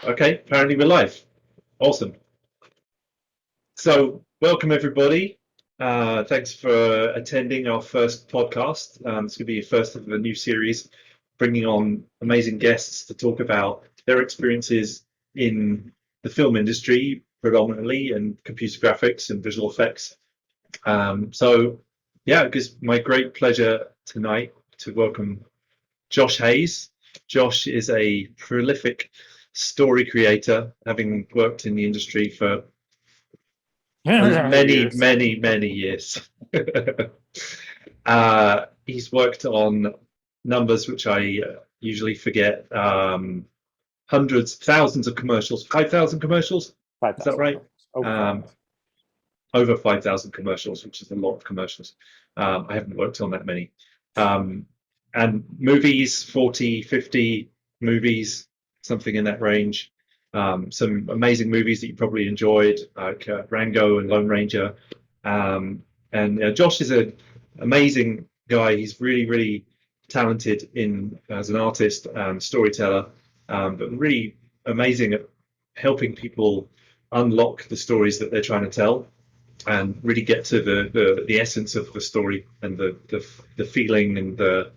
Okay, apparently we're live. Awesome. So, welcome everybody. Thanks for attending our first podcast. It's going to be the first of a new series, bringing on amazing guests to talk about their experiences in the film industry, predominantly, and computer graphics and visual effects. Yeah, it gives my great pleasure tonight to welcome Josh Hayes. Josh is a prolific story creator, having worked in the industry for many, Years. many, many years. He's worked on numbers which I usually forget, hundreds, thousands of commercials, 5,000 commercials. Is that 5,000 right? over Um, 5,000. over 5,000 commercials, which is a lot of commercials. I haven't worked on that many. And movies, 40, 50 movies, something in that range. Some amazing movies that you probably enjoyed, like Rango and Lone Ranger. And Josh is an amazing guy. He's really, really talented as an artist and storyteller, but really amazing at helping people unlock the stories that they're trying to tell and really get to the essence of the story and the feeling and the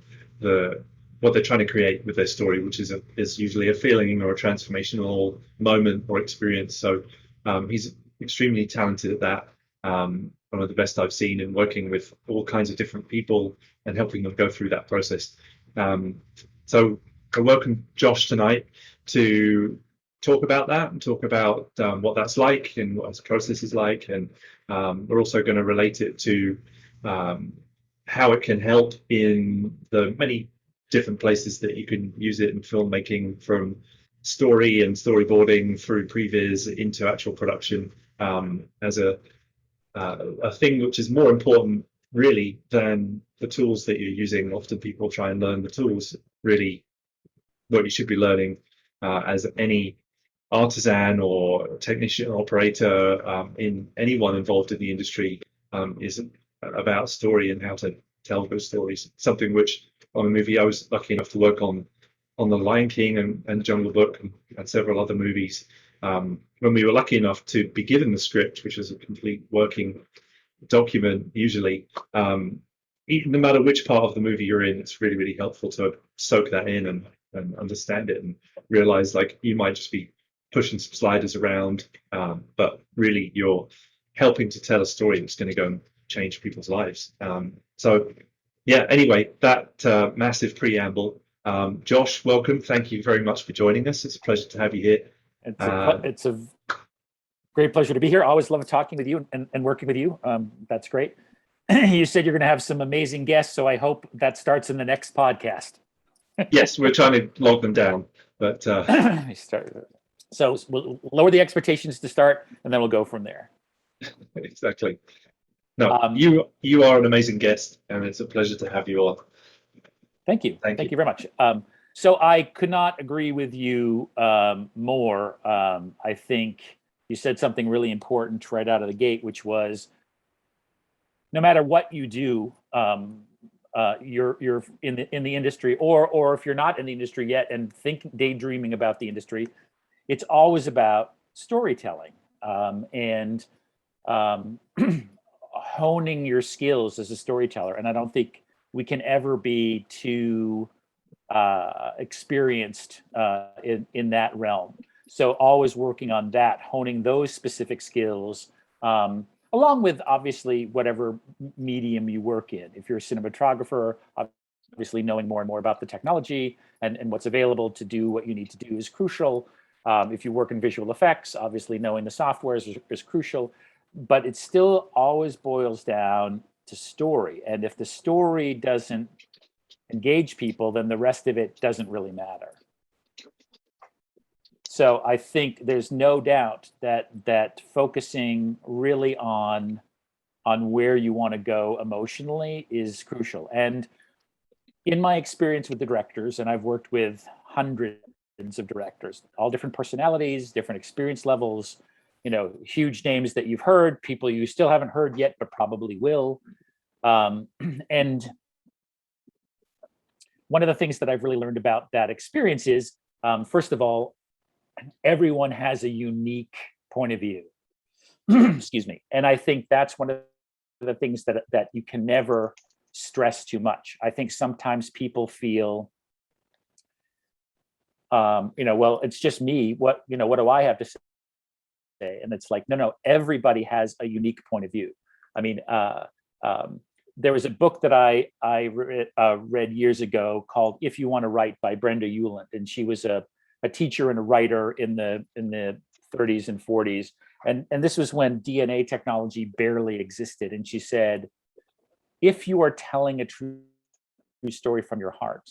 what they're trying to create with their story, which is usually a feeling or a transformational moment or experience. So he's extremely talented at that. One of the best I've seen in working with all kinds of different people and helping them go through that process. So I welcome Josh tonight to talk about that and talk about what that's like and what his process is like. And we're also going to relate it to how it can help in the many different places that you can use it in filmmaking, from story and storyboarding through previs into actual production, as a thing which is more important really than the tools that you're using. Often people try and learn the tools. Really what you should be learning, as any artisan or technician or operator, in anyone involved in the industry, is about story and how to tell those stories. Something which on a movie I was lucky enough to work on The Lion King and Jungle Book and several other movies. When we were lucky enough to be given the script, which is a complete working document usually, no matter which part of the movie you're in, it's really, really helpful to soak that in and understand it and realize, like, you might just be pushing some sliders around, but really you're helping to tell a story that's going to go and change people's lives. So yeah, anyway, that massive preamble. Josh, welcome. Thank you very much for joining us. It's a pleasure to have you here. It's a great pleasure to be here. I always love talking with you and working with you. That's great. You said you're going to have some amazing guests, so I hope that starts in the next podcast. Yes, we're trying to log them down, but so we'll lower the expectations to start, and then we'll go from there. exactly. No, Um, you are an amazing guest, and it's a pleasure to have you on. Thank you. Thank Thank you. you very much. So I could not agree with you more. I think you said something really important right out of the gate, which was no matter what you do, you're in the industry, or if you're not in the industry yet and daydreaming about the industry, it's always about storytelling, and um, honing your skills as a storyteller. And I don't think we can ever be too experienced in that realm. So always working on that, honing those specific skills, along with obviously whatever medium you work in. If you're a cinematographer, obviously knowing more and more about the technology and what's available to do what you need to do is crucial. If you work in visual effects, obviously knowing the software is crucial, but it still always boils down to story. And if the story doesn't engage people, then the rest of it doesn't really matter. So I think there's no doubt that focusing really on where you want to go emotionally is crucial. And in my experience with the directors, and I've worked with hundreds of directors, all different personalities, different experience levels, huge names that you've heard, people you still haven't heard yet, but probably will. And one of the things that I've really learned about that experience is, first of all, everyone has a unique point of view. Excuse me. And I think that's one of the things that you can never stress too much. I think sometimes people feel, well, it's just me. What do I have to say? And it's like, no, everybody has a unique point of view. I mean, there was a book that I read years ago called "If You Want to Write" by Brenda Ueland, and she was a teacher and a writer in the 30s and 40s, and this was when DNA technology barely existed. And she said, if you are telling a true story from your heart,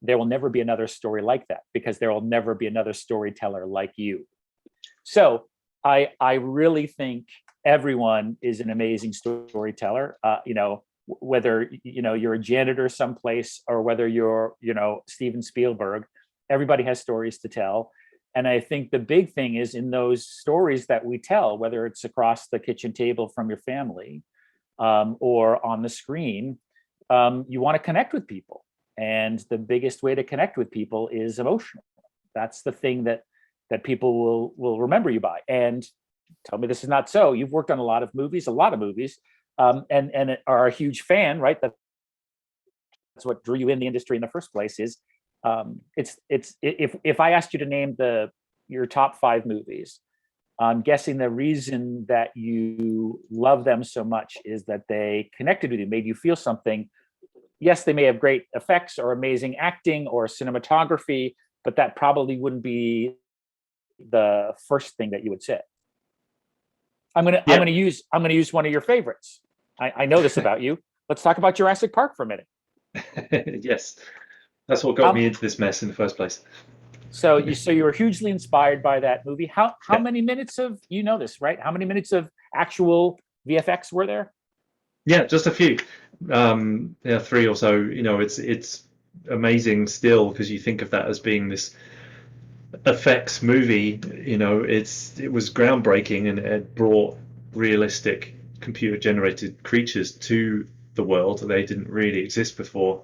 there will never be another story like that, because there will never be another storyteller like you. So I really think everyone is an amazing storyteller. Whether you're a janitor someplace or whether you're Steven Spielberg, everybody has stories to tell. And I think the big thing is in those stories that we tell, whether it's across the kitchen table from your family, or on the screen, you want to connect with people. And the biggest way to connect with people is emotional. That's the thing that people will remember you by. And tell me this is not so. You've worked on a lot of movies, and are a huge fan, right? That's what drew you in the industry in the first place. Is if I asked you to name your top 5 movies, I'm guessing the reason that you love them so much is that they connected with you, made you feel something. Yes, they may have great effects or amazing acting or cinematography, but that probably wouldn't be the first thing that you would say. I'm gonna use one of your favorites. I know this about you. Let's talk about Jurassic Park for a minute. Yes, that's what got me into this mess in the first place. So you were hugely inspired by that movie. How many minutes of, this, right? How many minutes of actual VFX were there? Yeah, just a few. 3 or so. It's amazing still, because you think of that as being this effects movie. It was groundbreaking, and it brought realistic computer generated creatures to the world. They didn't really exist before.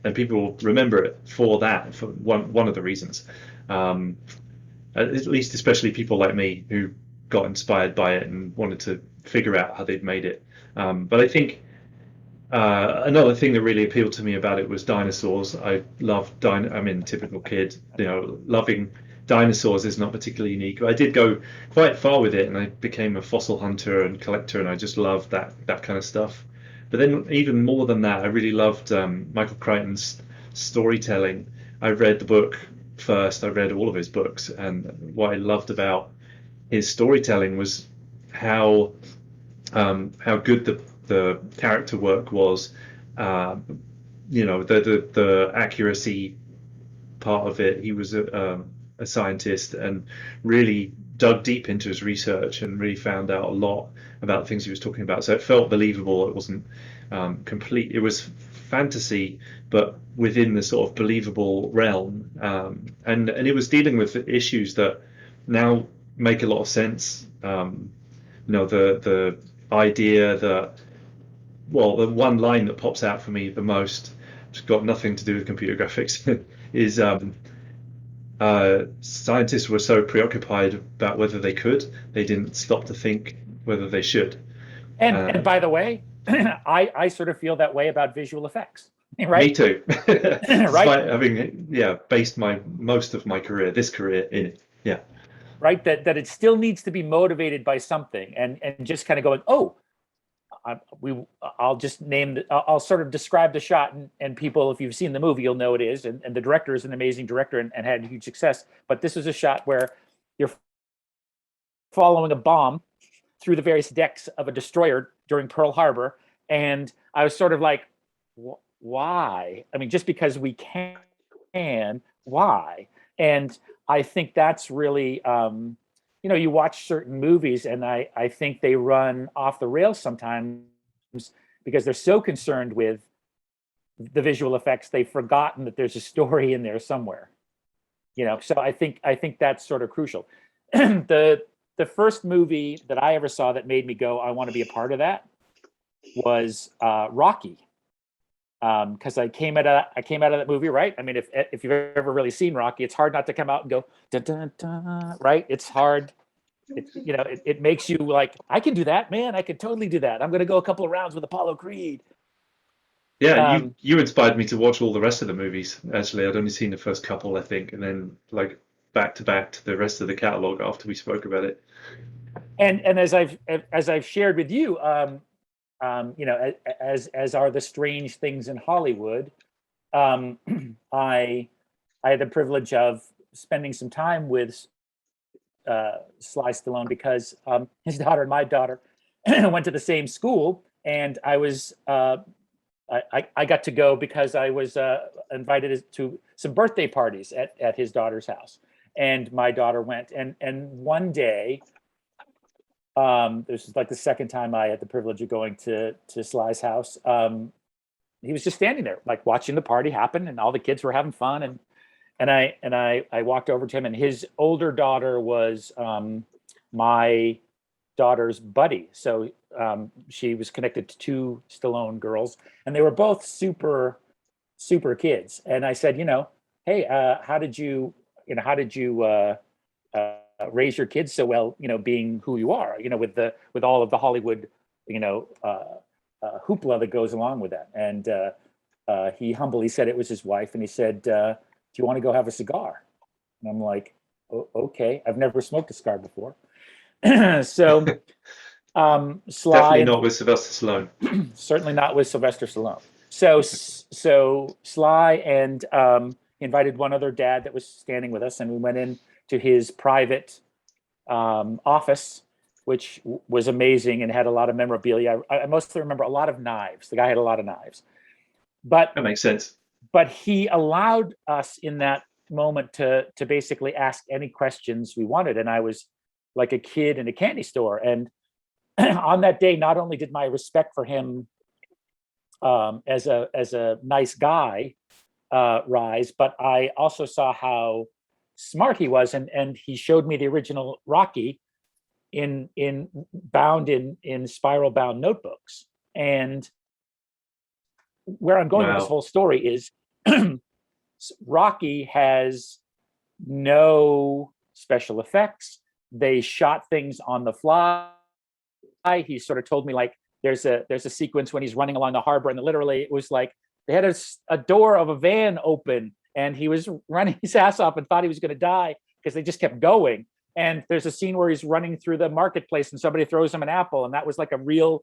And people remember it for that, for one of the reasons. At least, especially people like me who got inspired by it and wanted to figure out how they'd made it. But I think another thing that really appealed to me about it was dinosaurs. I love typical kid. Loving dinosaurs is not particularly unique. But I did go quite far with it, and I became a fossil hunter and collector, and I just loved that kind of stuff. But then, even more than that, I really loved Michael Crichton's storytelling. I read the book first. I read all of his books, and what I loved about his storytelling was how good the character work was. The accuracy part of it. He was a scientist and really dug deep into his research and really found out a lot about the things he was talking about. So it felt believable. It wasn't complete. It was fantasy, but within the sort of believable realm. And it was dealing with issues that now make a lot of sense. The idea that, well, the one line that pops out for me the most, which has got nothing to do with computer graphics, is scientists were so preoccupied about whether they could, they didn't stop to think whether they should. And by the way, I sort of feel that way about visual effects, right? Me too. Right. Despite having based most of my this career in it. Yeah. Right. That it still needs to be motivated by something, and just kind of going, I'll just I'll sort of describe the shot, and people, if you've seen the movie, you'll know it is. And the director is an amazing director and had huge success. But this is a shot where you're following a bomb through the various decks of a destroyer during Pearl Harbor. And I was sort of like, why? I mean, just because we can, why? And I think that's really, you watch certain movies, and I think they run off the rails sometimes because they're so concerned with the visual effects, they've forgotten that there's a story in there somewhere. So I think that's sort of crucial. The first movie that I ever saw that made me go, I want to be a part of that, was Rocky. because I came out of that movie, right? I mean, if you've ever really seen Rocky, it's hard not to come out and go dun, dun, dun, right? It's hard. It makes you like, I can do that, man. I can totally do that. I'm going to go a couple of rounds with Apollo Creed. Yeah, you inspired me to watch all the rest of the movies. Actually, I'd only seen the first couple, I think, and then like back to the rest of the catalog after we spoke about it. And as I've shared with you, as are the strange things in Hollywood. I had the privilege of spending some time with Sly Stallone because his daughter and my daughter went to the same school, and I was I got to go because I was invited to some birthday parties at his daughter's house, and my daughter went. And one day, this is like the second time I had the privilege of going to Sly's house. He was just standing there, like watching the party happen, and all the kids were having fun. And I walked over to him, and his older daughter was my daughter's buddy. So she was connected to two Stallone girls, and they were both super kids. And I said, hey, how did you raise your kids so well, being who you are, with all of the Hollywood, hoopla that goes along with that. And he humbly said it was his wife, and he said, do you want to go have a cigar? And I'm like, okay. I've never smoked a cigar before. So Sly, definitely not with Sylvester Stallone. Certainly not with Sylvester Stallone. So Sly and he invited one other dad that was standing with us, and we went in to his private office, which was amazing and had a lot of memorabilia. I mostly remember a lot of knives. The guy had a lot of knives. But that makes sense. But he allowed us in that moment to basically ask any questions we wanted. And I was like a kid in a candy store. And on that day, not only did my respect for him as a nice guy rise, but I also saw how smart he was. And he showed me the original Rocky bound in spiral bound notebooks. And where I'm going with this whole story is Rocky has no special effects. They shot things on the fly. He sort of told me, like, there's a sequence when he's running along the harbor, and literally it was like they had a door of a van open, and he was running his ass off and thought he was going to die because they just kept going. And there's a scene where he's running through the marketplace and somebody throws him an apple, and that was like a real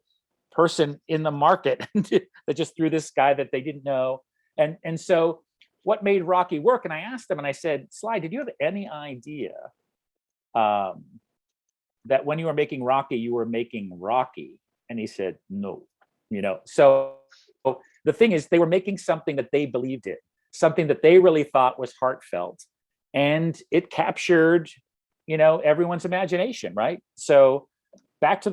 person in the market that just threw this guy that they didn't know. And so what made Rocky work? And I asked him, and I said, Sly, did you have any idea that when you were making Rocky, you were making Rocky? And he said, no. So the thing is, they were making something that they believed in, something that they really thought was heartfelt, and it captured everyone's imagination, right? So back to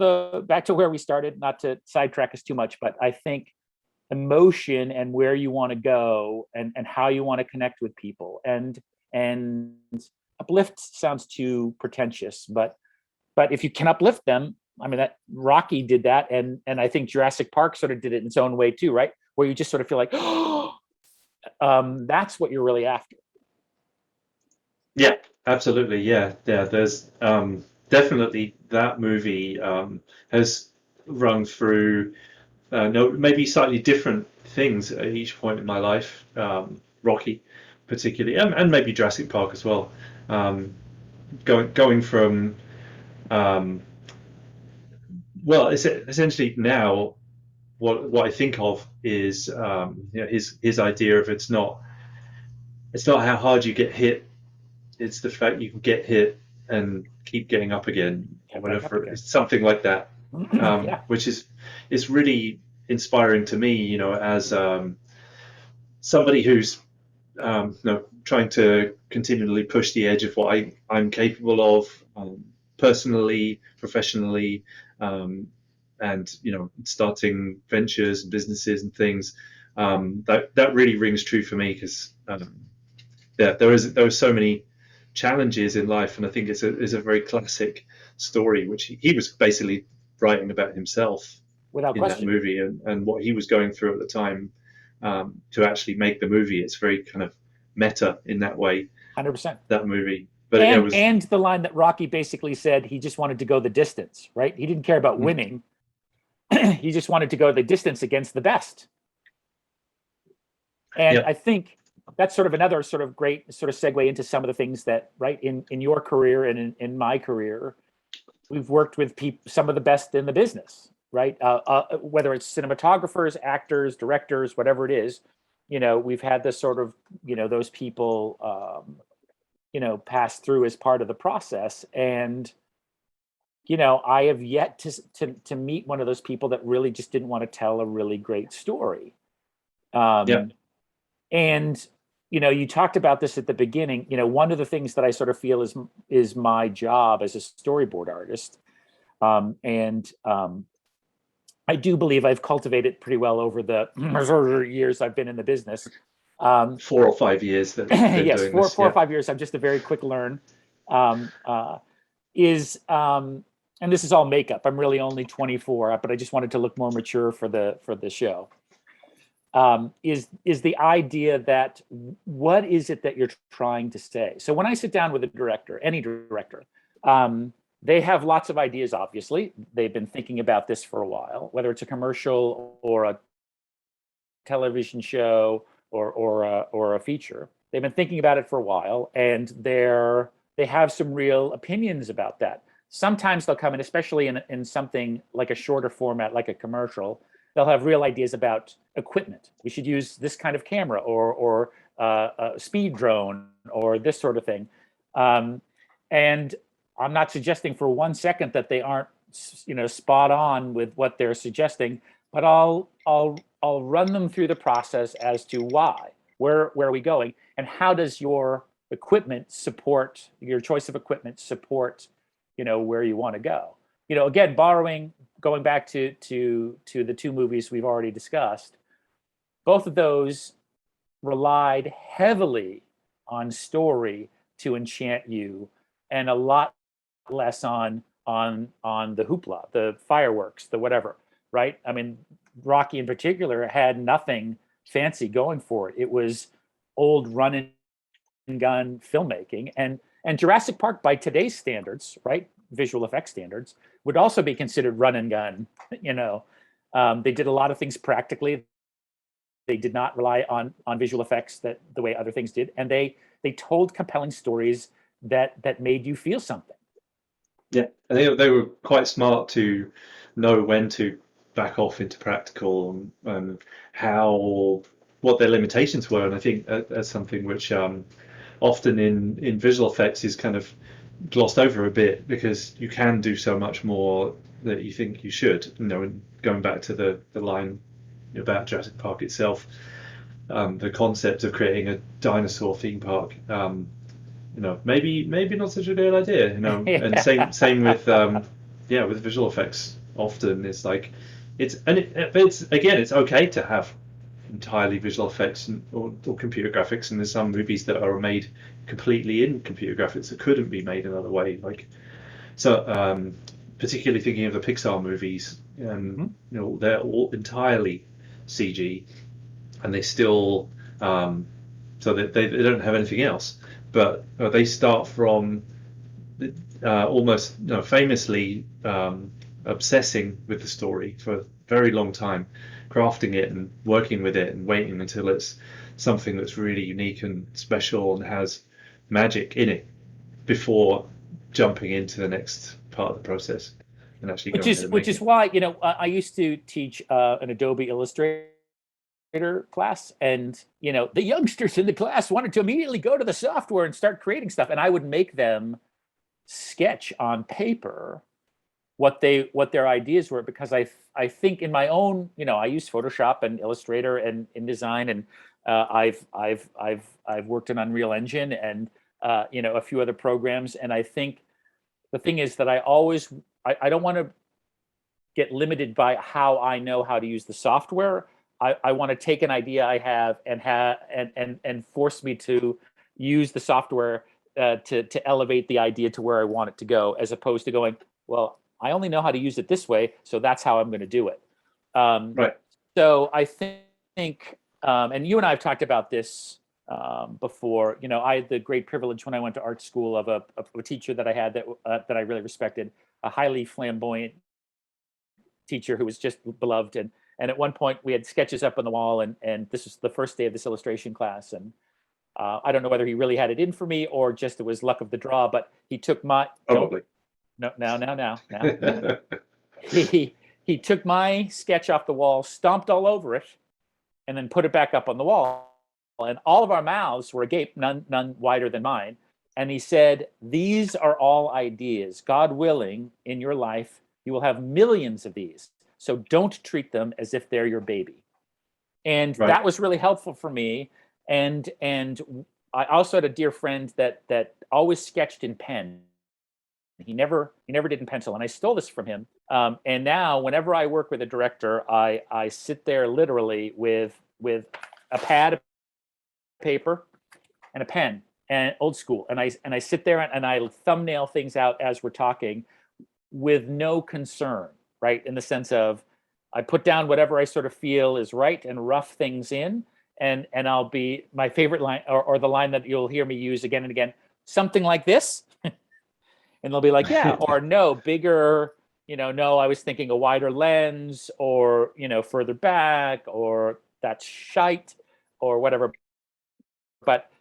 where we started, not to sidetrack us too much, but I think emotion and where you want to go and how you want to connect with people and uplift sounds too pretentious, but if you can uplift them, I mean, that Rocky did that, and I think Jurassic Park sort of did it in its own way too, right? Where you just sort of feel like, that's what you're really after. Yeah, absolutely. Yeah. There's definitely that movie has rung through maybe slightly different things at each point in my life. Rocky, particularly, and maybe Jurassic Park as well. Going from well, essentially now what I think of is his idea of it's not how hard you get hit, it's the fact you can get hit and keep getting up again, or whatever. It's something like that, Yeah. which is really inspiring to me, as somebody who's trying to continually push the edge of what I'm capable of, personally, professionally, and starting ventures and businesses and things. That really rings true for me because there are so many challenges in life, and I think it's a very classic story, which he was basically writing about himself Without in question. that movie and what he was going through at the time. to actually make the movie. It's very kind of meta in that way. 100%. That movie, but and the line that Rocky basically said, he just wanted to go the distance, right? He didn't care about winning. He just wanted to go the distance against the best. And I think that's sort of another sort of great sort of segue into some of the things that, right, in your career and in my career, we've worked with some of the best in the business, right? Whether it's cinematographers, actors, directors, whatever it is, we've had this sort of, those people, pass through as part of the process. And, I have yet to meet one of those people that really just didn't want to tell a really great story. And, you talked about this at the beginning. One of the things that I sort of feel is my job as a storyboard artist. I do believe I've cultivated pretty well over the years I've been in the business. 4 or 5 years that yes, doing four this, or 5 years. I'm just a very quick learn. And this is all makeup. I'm really only 24, but I just wanted to look more mature for the show. Is the idea that what is it that you're trying to say? So when I sit down with a director, any director, they have lots of ideas. Obviously, they've been thinking about this for a while, whether it's a commercial or a television show or a feature. They've been thinking about it for a while, and they have some real opinions about that. Sometimes they'll come in, especially in something like a shorter format, like a commercial, they'll have real ideas about equipment. We should use this kind of camera or a speed drone or this sort of thing. And I'm not suggesting for 1 second that they aren't, spot on with what they're suggesting, but I'll run them through the process as to why, where are we going, and how does your equipment support, your choice of equipment support, where you want to go. Again, going back to the two movies we've already discussed, both of those relied heavily on story to enchant you, and a lot less on the hoopla, the fireworks, the whatever, right? I mean, Rocky in particular had nothing fancy going for it. It was old run and gun filmmaking, and Jurassic Park, by today's standards, right, visual effects standards, would also be considered run and gun. They did a lot of things practically. They did not rely on visual effects the way other things did, and they told compelling stories that made you feel something. Yeah, I think they were quite smart to know when to back off into practical and what their limitations were. And I think that's something which often in visual effects is kind of glossed over a bit, because you can do so much more that you think you should. And going back to the line about Jurassic Park itself, the concept of creating a dinosaur theme park, maybe not such a good idea, And same with with visual effects. Often it's like it's okay to have entirely visual effects or computer graphics, and there's some movies that are made completely in computer graphics that couldn't be made another way. Particularly thinking of the Pixar movies, they're all entirely CG, and they still so that they don't have anything else. But they start from almost famously obsessing with the story for a very long time, crafting it and working with it and waiting until it's something that's really unique and special and has magic in it before jumping into the next part of the process and actually which is why I used to teach an Adobe Illustrator class, and the youngsters in the class wanted to immediately go to the software and start creating stuff, and I would make them sketch on paper what their ideas were, because I think in my own, I use Photoshop and Illustrator and InDesign, and I've worked in Unreal Engine and a few other programs, and I think the thing is that I don't want to get limited by how I know how to use the software. I want to take an idea I have and force me to use the software to elevate the idea to where I want it to go, as opposed to going, well, I only know how to use it this way, so that's how I'm going to do it. Right. So I think and you and I have talked about this before. You know, I had the great privilege when I went to art school of a teacher that I had that I really respected, a highly flamboyant teacher who was just beloved. And at one point we had sketches up on the wall, and this was the first day of this illustration class. And I don't know whether he really had it in for me or just it was luck of the draw, but he took my Probably. now. He took my sketch off the wall, stomped all over it, and then put it back up on the wall. And all of our mouths were agape, none wider than mine. And he said, "These are all ideas. God willing, in your life, you will have millions of these. So don't treat them as if they're your baby." And Right. that was really helpful for me. And I also had a dear friend that always sketched in pen. He never did in pencil, and I stole this from him. And now, whenever I work with a director, I sit there literally with a pad of paper and a pen, and old school, and I sit there and I thumbnail things out as we're talking, with no concern, right? In the sense of, I put down whatever I sort of feel is right and rough things in, and I'll be, my favorite line, or the line that you'll hear me use again and again, something like this. And they'll be like, yeah, or no, bigger, no, I was thinking a wider lens, or, further back, or that's shite, or whatever.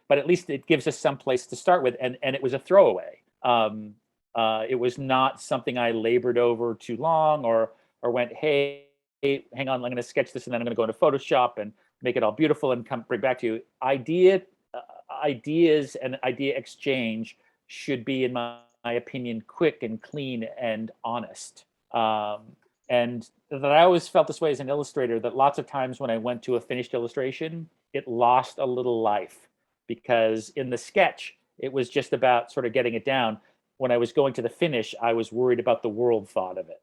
But at least it gives us some place to start with. And it was a throwaway. It was not something I labored over too long, or went, hey, hang on, I'm going to sketch this, and then I'm going to go into Photoshop and make it all beautiful and bring back to you. Ideas and idea exchange should be, in my opinion, quick and clean and honest. And that I always felt this way as an illustrator, that lots of times when I went to a finished illustration, it lost a little life, because in the sketch, it was just about sort of getting it down. When I was going to the finish, I was worried about the world thought of it.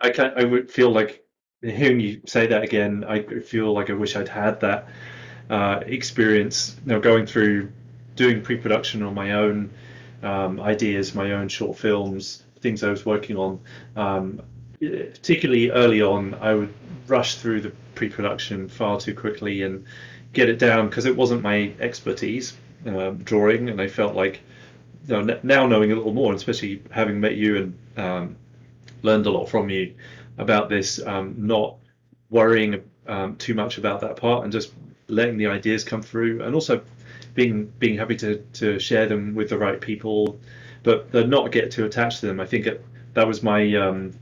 I would feel like, hearing you say that again, I feel like I wish I'd had that experience, going through doing pre-production on my own ideas, my own short films, things I was working on. Particularly early on, I would rush through the pre-production far too quickly and get it down, because it wasn't my expertise, drawing, and I felt like, now knowing a little more, especially having met you and learned a lot from you about this, not worrying too much about that part, and just letting the ideas come through, and also being happy to share them with the right people, but not get too attached to them. I think that was my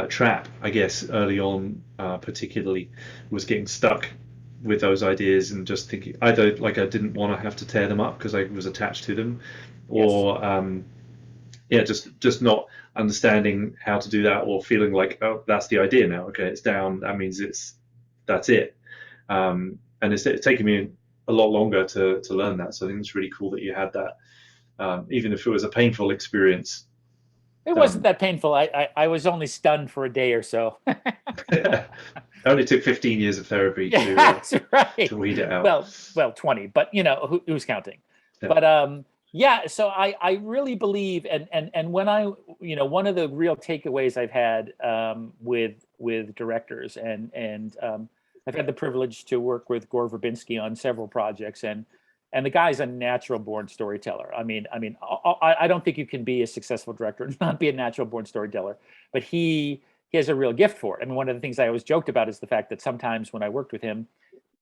trap, I guess, early on, particularly, was getting stuck with those ideas and just thinking either like I didn't want to have to tear them up because I was attached to them, or just not understanding how to do that, or feeling like, oh, that's the idea now, okay, it's down, that means that's it. And it's taken me a lot longer to learn that. So I think it's really cool that you had that, even if it was a painful experience. It wasn't that painful. I was only stunned for a day or so. It only took 15 years of therapy That's right. to weed it out. Well, 20, but who's counting? Yeah. But so I really believe, and when one of the real takeaways I've had with directors, and I've had the privilege to work with Gore Verbinski on several projects, and the guy's a natural born storyteller. I mean, I don't think you can be a successful director and not be a natural born storyteller, but he has a real gift for it. I mean, one of the things I always joked about is the fact that sometimes when I worked with him,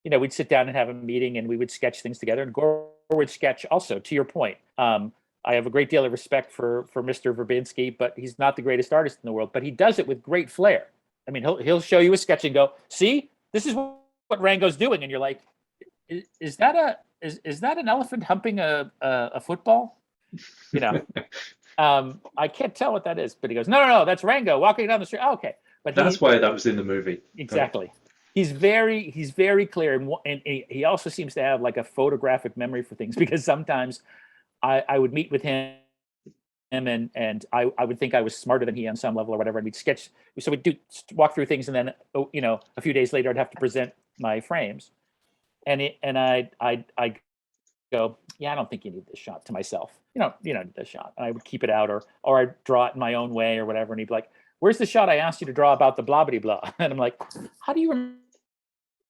we'd sit down and have a meeting, and we would sketch things together, and Gore would sketch also, to your point. I have a great deal of respect for Mr. Verbinski, but he's not the greatest artist in the world, but he does it with great flair. I mean, he'll show you a sketch and go, see, this is what Rango's doing. And you're like, is that an elephant humping a football? I can't tell what that is, but he goes, no, that's Rango walking down the street. Oh, okay. But that's why that was in the movie. Exactly. Right. He's very clear, and he also seems to have like a photographic memory for things, because sometimes I would meet with him, and I would think I was smarter than he on some level or whatever, and we'd sketch. So we'd walk through things, and then a few days later I'd have to present my frames, and I go, yeah, I don't think you need this shot, to myself. You don't need this shot. And I would keep it out, or I'd draw it in my own way or whatever, and he'd be like, where's the shot I asked you to draw about the blah blah blah? And I'm like, how do you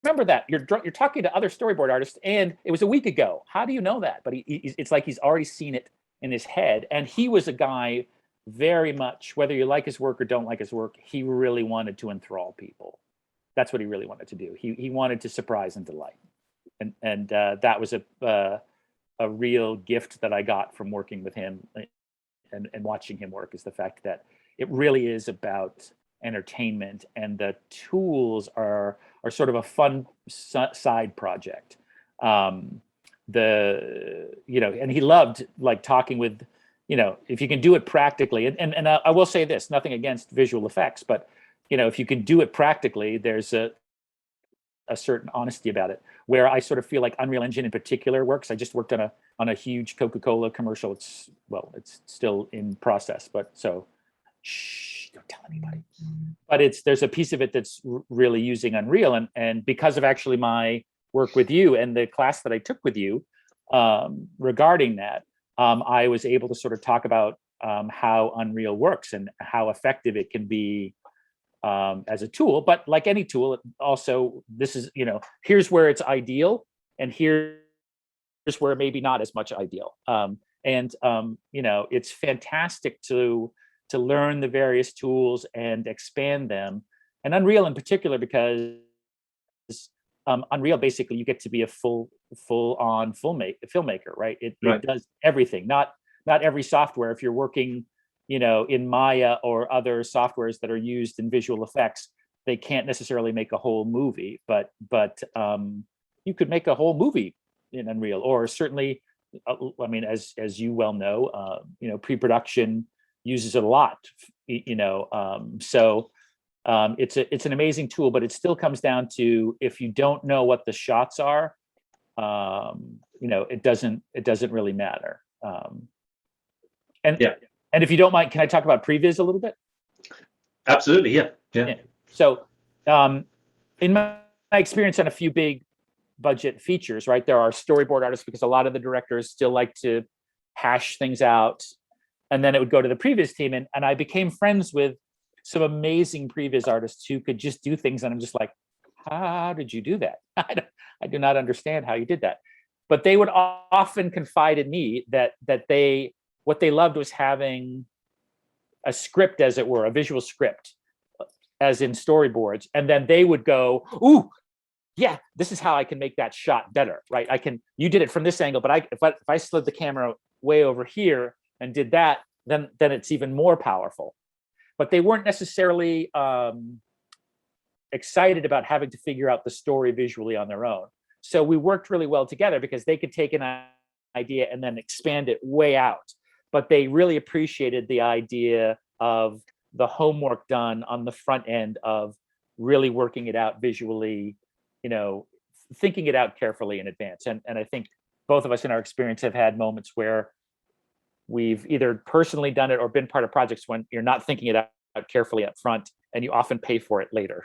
remember that you're talking to other storyboard artists, and it was a week ago. How do you know that? But it's like he's already seen it in his head. And he was a guy very much, whether you like his work or don't like his work, he really wanted to enthrall people. That's what he really wanted to do. He wanted to surprise and delight, and that was a real gift that I got from working with him and watching him work, is the fact that it really is about entertainment, and the tools are sort of a fun side project. And he loved like talking with, if you can do it practically, and I will say this, nothing against visual effects, but if you can do it practically, there's a certain honesty about it, where I sort of feel like Unreal Engine in particular works. I just worked on a huge Coca-Cola commercial. It's still in process, but so shh, don't tell anybody. But there's a piece of it that's really using Unreal, and because of actually my work with you and the class that I took with you regarding that, I was able to sort of talk about how Unreal works and how effective it can be as a tool. But like any tool, also, this is, here's where it's ideal, and here's where maybe not as much ideal. It's fantastic to learn the various tools and expand them, and Unreal in particular, because Unreal, basically you get to be a full-on filmmaker, right? It does everything. Not every software, if you're working in Maya or other softwares that are used in visual effects, they can't necessarily make a whole movie, but you could make a whole movie in Unreal, or certainly, I mean, as you well know, pre-production uses it a lot, so it's an amazing tool, but it still comes down to, if you don't know what the shots are, it doesn't really matter. And if you don't mind, can I talk about previs a little bit? Absolutely, yeah. So, in my experience on a few big budget features, right, there are storyboard artists, because a lot of the directors still like to hash things out, and then it would go to the previs team, and I became friends with some amazing previs artists who could just do things, and I'm just like, how did you do that? I do not understand how you did that. But they would often confide in me that what they loved was having a script, as it were, a visual script, as in storyboards. And then they would go, ooh, yeah, this is how I can make that shot better, right? You did it from this angle, but if I slid the camera way over here and did that, then it's even more powerful. But they weren't necessarily excited about having to figure out the story visually on their own. So we worked really well together, because they could take an idea and then expand it way out. But they really appreciated the idea of the homework done on the front end of really working it out visually, thinking it out carefully in advance. And I think both of us in our experience have had moments where we've either personally done it or been part of projects when you're not thinking it out carefully up front, and you often pay for it later.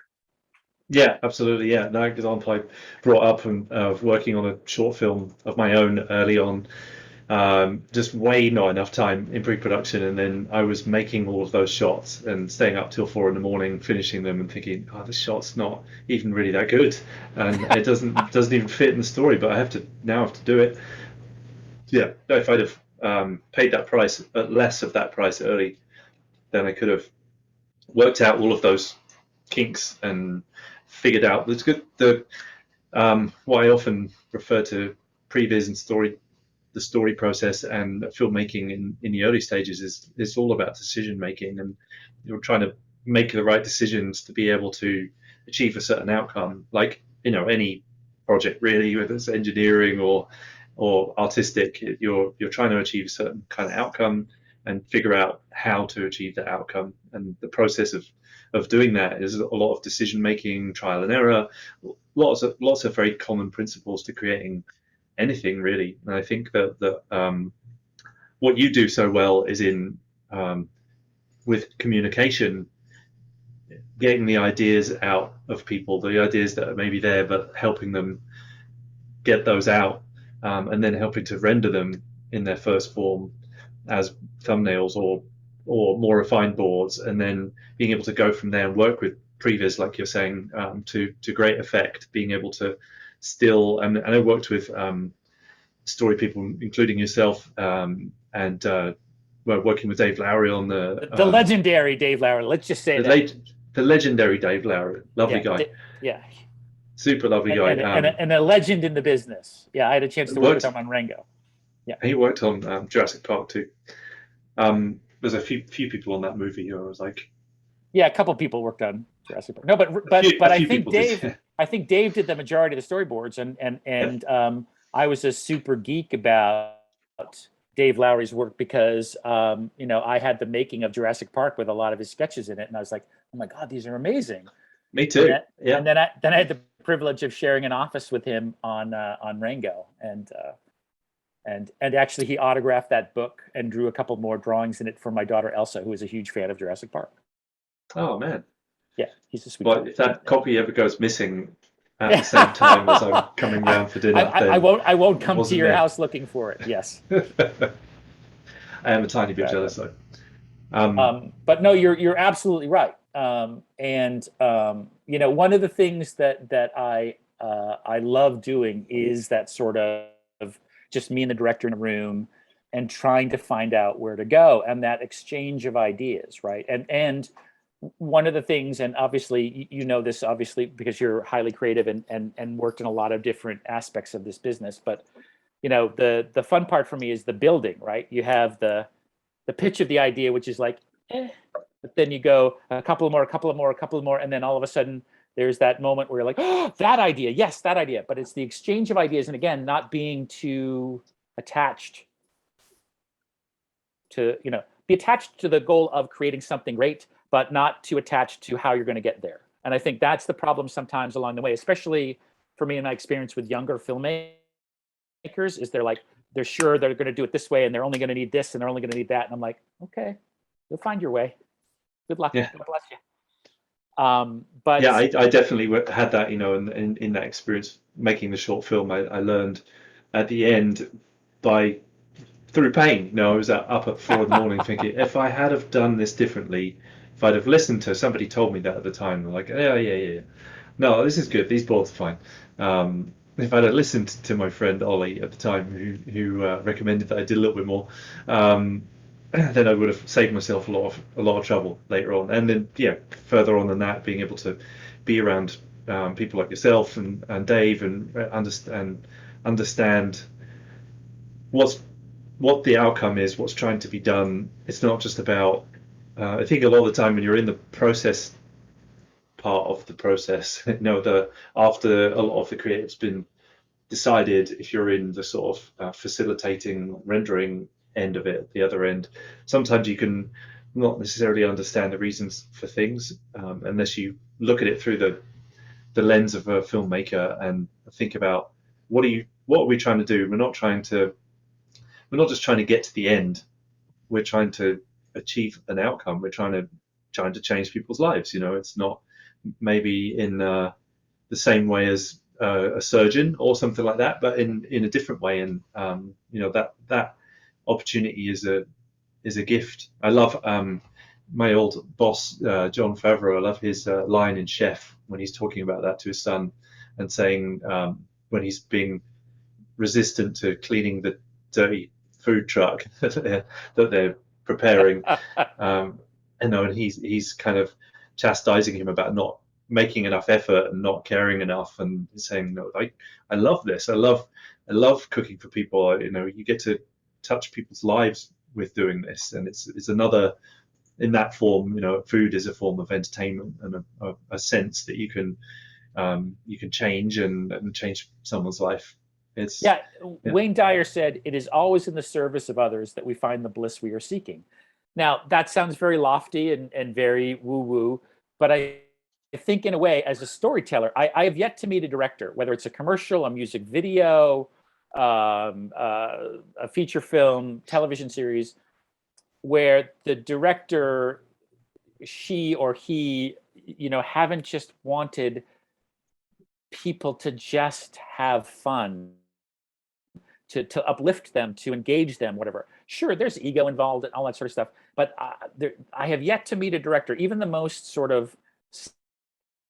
Yeah, absolutely. Yeah, no example I brought up of working on a short film of my own early on. Just way not enough time in pre-production, and then I was making all of those shots and staying up till 4 a.m, finishing them, and thinking, oh, this shot's not even really that good, and it doesn't even fit in the story, but I have to do it. Yeah, if I'd have paid that price, less of that price early, then I could have worked out all of those kinks and figured out that's good. What I often refer to previs and the story process and filmmaking in the early stages is it's all about decision making, and you're trying to make the right decisions to be able to achieve a certain outcome, like any project really, whether it's engineering or artistic. You're trying to achieve a certain kind of outcome and figure out how to achieve that outcome, and the process of doing that is a lot of decision making, trial and error, lots of very common principles to creating anything really. And I think that what you do so well is in with communication, getting the ideas out of people, the ideas that are maybe there, but helping them get those out, and then helping to render them in their first form as thumbnails or more refined boards, and then being able to go from there and work with previs, like you're saying, to great effect, being able to still, and I worked with story people, including yourself, and well, working with Dave Lowry on The legendary Dave Lowry. Let's just say the legendary Dave Lowry, lovely guy, yeah, super lovely guy, and a legend in the business. Yeah, I had a chance to work with him on Rango. Yeah, he worked on Jurassic Park too. There's a few people on that movie who I was like, yeah, a couple people worked on Jurassic Park. No, but I think Dave, I think Dave did the majority of the storyboards, and I was a super geek about Dave Lowry's work because I had the making of Jurassic Park with a lot of his sketches in it, and I was like, oh my god, these are amazing. Me too. And then I had the privilege of sharing an office with him on Rango, and actually he autographed that book and drew a couple more drawings in it for my daughter Elsa, who is a huge fan of Jurassic Park. Oh man. Yeah, he's a sweet guy. If that copy ever goes missing at the same time as I'm coming round for dinner, I won't come to your house looking for it. Yes. I am a tiny bit jealous though. But no, you're absolutely right. And one of the things that I love doing is that sort of just me and the director in a room and trying to find out where to go, and that exchange of ideas, right? And one of the things, and obviously you know this obviously because you're highly creative and worked in a lot of different aspects of this business, but the fun part for me is the building, right? You have the pitch of the idea, which is like, but then you go a couple more, and then all of a sudden there's that moment where you're like, oh, that idea, yes, that idea. But it's the exchange of ideas, and again, not being too attached to, be attached to the goal of creating something great, but not too attached to how you're going to get there. And I think that's the problem sometimes along the way, especially for me in my experience with younger filmmakers, is they're sure they're going to do it this way, and they're only going to need this, and they're only going to need that. And I'm like, okay, you'll find your way. Good luck. Yeah. God bless you. But yeah, I definitely had that, in that experience making the short film. I learned at the end through pain. I was up at 4 a.m. thinking, if I had have done this differently, if I'd have listened to somebody told me that at the time, I'm like, yeah. No, this is good. These boards are fine. If I'd have listened to my friend Ollie at the time, who recommended that I did a little bit more, then I would have saved myself a lot of trouble later on. And then, further on than that, being able to be around people like yourself and Dave and understand what the outcome is, what's trying to be done. It's not just about. I think a lot of the time when you're in the process part of the process, after a lot of the creative's been decided, if you're in the sort of facilitating rendering end of it, the other end, sometimes you can not necessarily understand the reasons for things unless you look at it through the lens of a filmmaker and think about what are we trying to do. We're not just trying to get to the end. We're trying to achieve an outcome. We're trying to change people's lives. It's not maybe in the same way as a surgeon or something like that, but in a different way. And that opportunity is a gift. I love my old boss, Jon Favreau. I love his line in Chef when he's talking about that to his son and saying when he's being resistant to cleaning the dirty food truck that they're preparing, and he's kind of chastising him about not making enough effort and not caring enough, and saying, no, I love this. I love cooking for people. You get to touch people's lives with doing this, and it's another, in that form, food is a form of entertainment and a sense that you can change and change someone's life. Wayne Dyer said, it is always in the service of others that we find the bliss we are seeking. Now, that sounds very lofty and very woo-woo, but I think in a way, as a storyteller, I have yet to meet a director, whether it's a commercial, a music video, a feature film, television series, where the director, she or he, haven't just wanted people to just have fun, to uplift them, to engage them, whatever. Sure, there's ego involved and all that sort of stuff, but I have yet to meet a director, even the most sort of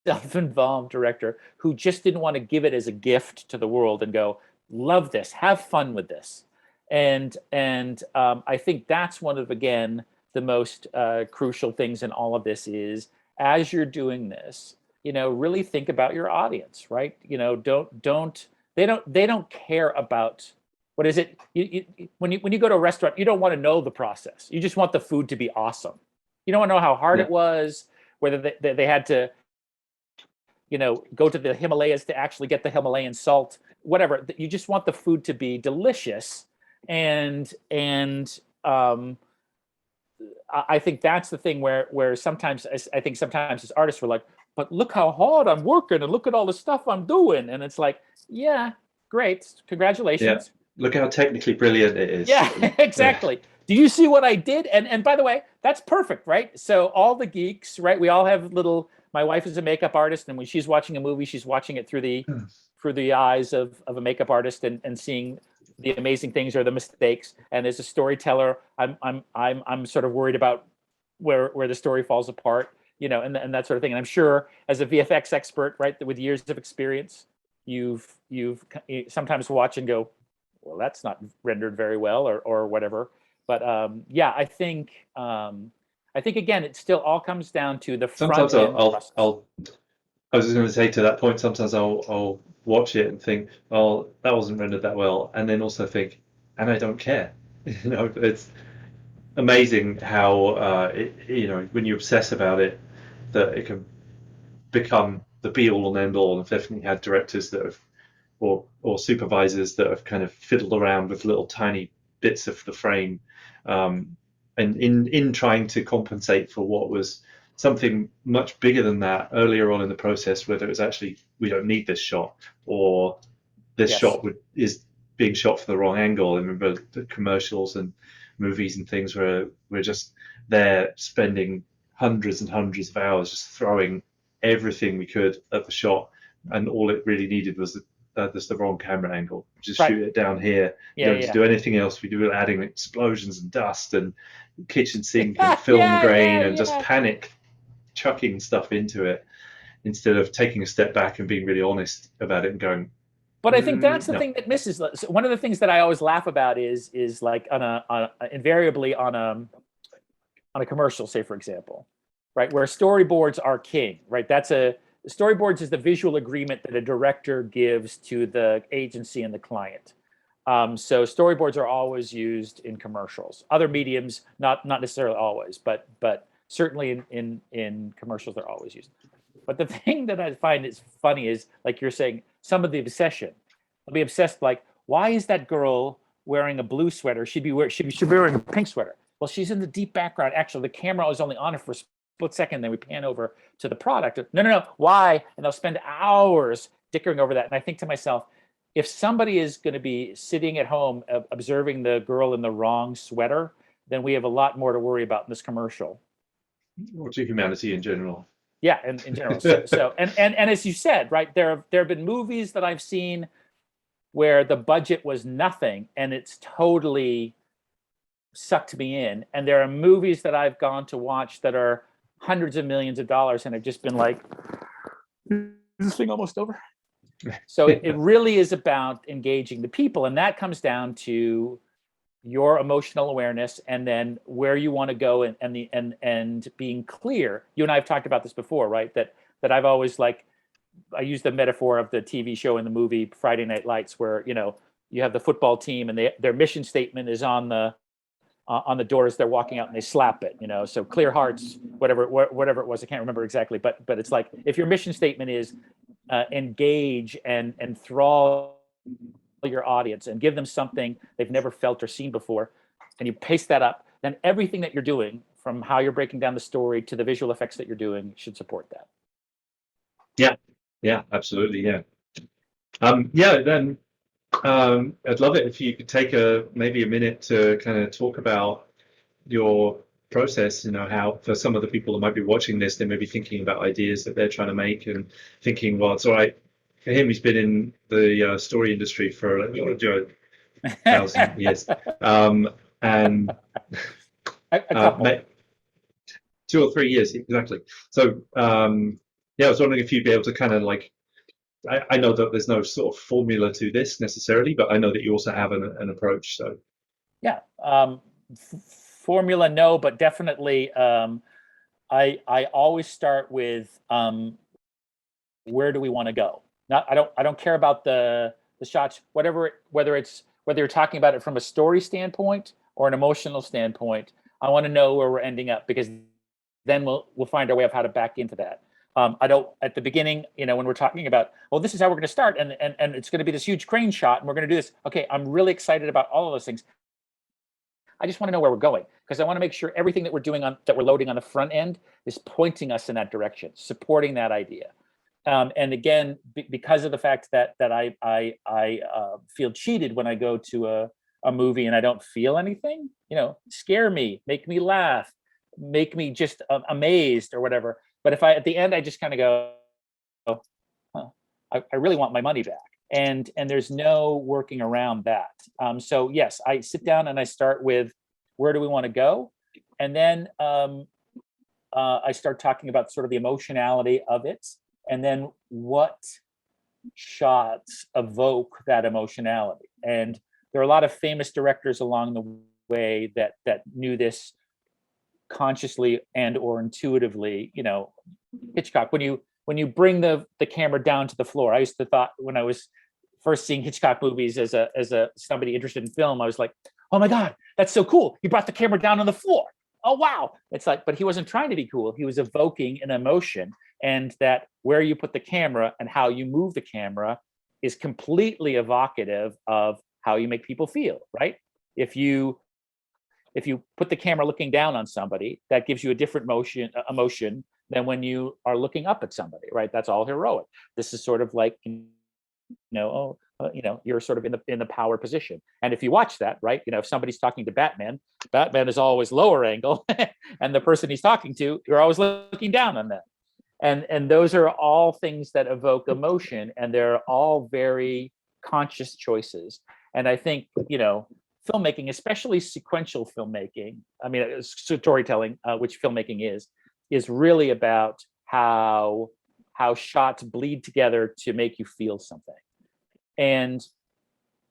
self-involved director who just didn't want to give it as a gift to the world and go, love this, have fun with this. And I think that's one of, again, the most crucial things in all of this is, as you're doing this, really think about your audience, right? They don't care about, what is it? When you go to a restaurant, you don't want to know the process. You just want the food to be awesome. You don't want to know how hard it was, whether they had to, go to the Himalayas to actually get the Himalayan salt, whatever. You just want the food to be delicious. And I think that's the thing where sometimes as artists we're like, but look how hard I'm working and look at all the stuff I'm doing. And it's like, yeah, great. Congratulations. Yeah. Look how technically brilliant it is. Yeah, exactly. Yeah. Do you see what I did? And by the way, that's perfect, right? So all the geeks, right? We all have my wife is a makeup artist, and when she's watching a movie, she's watching it through the eyes of a makeup artist and seeing the amazing things or the mistakes. And as a storyteller, I'm sort of worried about where the story falls apart, and that sort of thing. And I'm sure as a VFX expert, right, with years of experience, you've sometimes watch and go, well, that's not rendered very well or whatever. But yeah, I think again, it still all comes down to the front end. I was just going to say to that point, sometimes I'll watch it and think, oh, that wasn't rendered that well, and then also think, and I don't care. It's amazing how when you obsess about it, that it can become the be all and end all. I've definitely had directors that have, or supervisors that have kind of fiddled around with little tiny bits of the frame, and in trying to compensate for what was something much bigger than that earlier on in the process, whether it was actually, we don't need this shot, or this shot is being shot for the wrong angle. I remember the commercials and movies and things where we're just there spending hundreds and hundreds of hours just throwing everything we could at the shot, and all it really needed was the wrong camera angle. Just shoot it down here. You don't have to do anything else. We do adding explosions and dust and kitchen sink and film grain and just panic chucking stuff into it instead of taking a step back and being really honest about it and going. But I think that's the thing that misses. So one of the things that I always laugh about is like invariably on a commercial, say for example, right, where storyboards are king, right? Storyboards is the visual agreement that a director gives to the agency and the client. So storyboards are always used in commercials. Other mediums, not necessarily always, but certainly in commercials they're always used. But the thing that I find is funny is, like you're saying, some of the obsession. I'll be obsessed, like, why is that girl wearing a blue sweater? She'd be wearing a pink sweater. Well, she's in the deep background. Actually, the camera was only on her for a split second, then we pan over to the product. No, why? And they'll spend hours dickering over that. And I think to myself, if somebody is going to be sitting at home observing the girl in the wrong sweater, then we have a lot more to worry about in this commercial. Or to humanity in general. Yeah, in general. So and as you said, right, there have been movies that I've seen where the budget was nothing and it's totally sucked me in. And there are movies that I've gone to watch that are hundreds of millions of dollars and have just been like, is this thing almost over? So it really is about engaging the people, and that comes down to your emotional awareness and then where you want to go and being clear. You and I have talked about this before, right? That I've always I use the metaphor of the TV show and the movie Friday Night Lights, where you have the football team and their mission statement is on the door as they're walking out and they slap it, so clear hearts, whatever it was, I can't remember exactly, but it's like, if your mission statement is engage and enthrall your audience and give them something they've never felt or seen before, and you paste that up, then everything that you're doing, from how you're breaking down the story to the visual effects that you're doing, should support that. Yeah, absolutely. Then I'd love it if you could take maybe a minute to kind of talk about your process, how for some of the people that might be watching this, they may be thinking about ideas that they're trying to make and thinking, well, it's all right. For him, he's been in the story industry for 1,000 years, and a couple. 2 or 3 years exactly. So Yeah, I was wondering if you'd be able to kind of like, I know that there's no sort of formula to this necessarily, but I know that you also have an approach. So Yeah. Formula, no, but definitely I always start with where do we want to go? Not I don't care about the shots, whether you're talking about it from a story standpoint or an emotional standpoint. I want to know where we're ending up, because then we'll find our way of how to back into that. I don't at the beginning, when we're talking about, well, this is how we're going to start, and it's going to be this huge crane shot, and we're going to do this. Okay, I'm really excited about all of those things. I just want to know where we're going, because I want to make sure everything that we're loading on the front end is pointing us in that direction, supporting that idea. And again, because of the fact that I feel cheated when I go to a movie and I don't feel anything, scare me, make me laugh, make me just amazed or whatever. But if at the end I just kind of go, huh, I really want my money back, and there's no working around that. So yes, I sit down and I start with where do we want to go, and then I start talking about sort of the emotionality of it, and then what shots evoke that emotionality. And there are a lot of famous directors along the way that knew this consciously and or intuitively. Hitchcock, when you bring the camera down to the floor. I used to thought, when I was first seeing Hitchcock movies as a somebody interested in film, I was like, oh my God, that's so cool. He brought the camera down on the floor. Oh wow. It's like, but he wasn't trying to be cool. He was evoking an emotion, and that where you put the camera and how you move the camera is completely evocative of how you make people feel, right? If you put the camera looking down on somebody, that gives you a different emotion than when you are looking up at somebody, right? That's all heroic. This is sort of like, you're sort of in the power position. And if you watch that, right, if somebody's talking to Batman is always lower angle, and the person he's talking to, you're always looking down on them. And those are all things that evoke emotion, and they're all very conscious choices. And I think, filmmaking, especially sequential filmmaking, I mean, storytelling, which filmmaking is really about how shots bleed together to make you feel something. And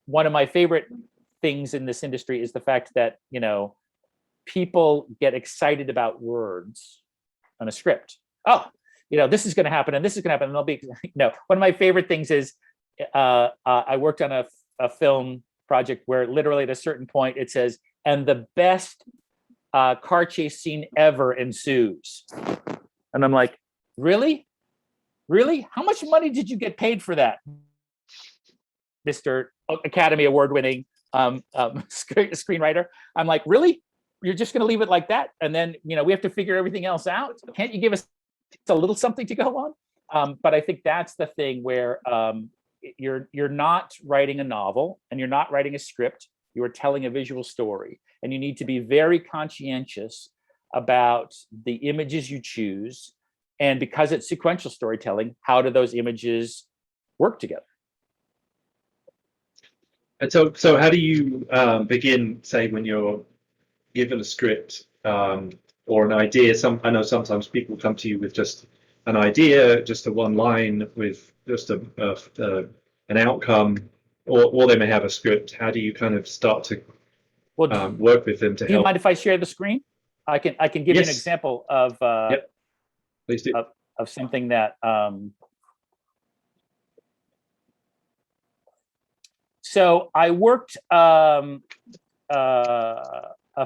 one of my favorite things in this industry is the fact that, people get excited about words on a script. Oh, this is going to happen, and this is going to happen, and they'll be, one of my favorite things is, I worked on a film project where literally at a certain point it says, and the best car chase scene ever ensues. And I'm like, really? How much money did you get paid for that, Mr. Academy Award winning screenwriter? I'm like, really? You're just going to leave it like that? And then, we have to figure everything else out. Can't you give us a little something to go on? But I think that's the thing where you're not writing a novel, and you're not writing a script. You are telling a visual story, and you need to be very conscientious about the images you choose. And because it's sequential storytelling, how do those images work together? And so how do you begin, say, when you're given a script or an idea? I know sometimes people come to you with just an idea, just a one line with just an outcome, or they may have a script. How do you kind of start to work with them to help? Do you mind if I share the screen? I can give you an example of Yep. Please do. Of something that so I worked a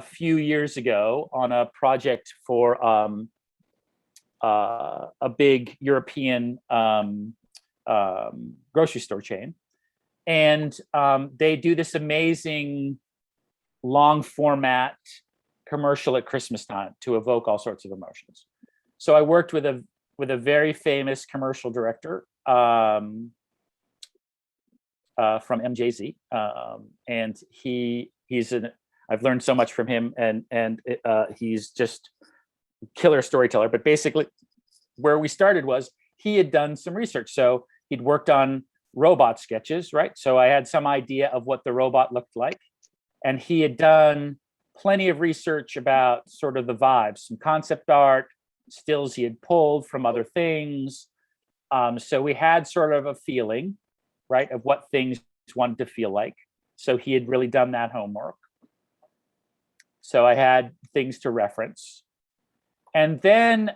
few years ago on a project for a big European grocery store chain, and they do this amazing long format commercial at Christmas time to evoke all sorts of emotions. So I worked with a very famous commercial director from MJZ, and I've learned so much from him, and he's just killer storyteller. But basically, where we started was he had done some research, so he'd worked on robot sketches, right? So I had some idea of what the robot looked like, and he had done plenty of research about sort of the vibes, some concept art, stills he had pulled from other things, So we had sort of a feeling, right, of what things wanted to feel like. So he had really done that homework. So I had things to reference. And then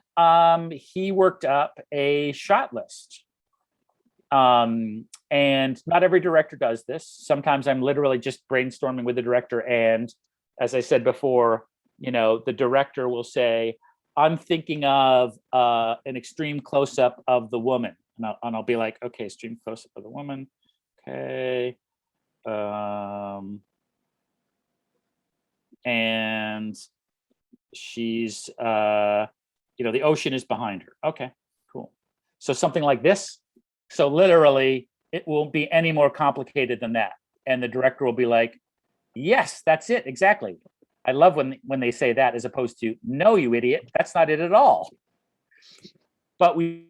he worked up a shot list. And not every director does this. Sometimes I'm literally just brainstorming with the director. And as I said before, the director will say, I'm thinking of an extreme close-up of the woman. And I'll be like, okay, extreme close-up of the woman. Okay. And she's, the ocean is behind her. Okay, cool. So something like this. So literally, it won't be any more complicated than that. And the director will be like, yes, that's it, exactly. I love when they say that, as opposed to, no, you idiot, that's not it at all. But we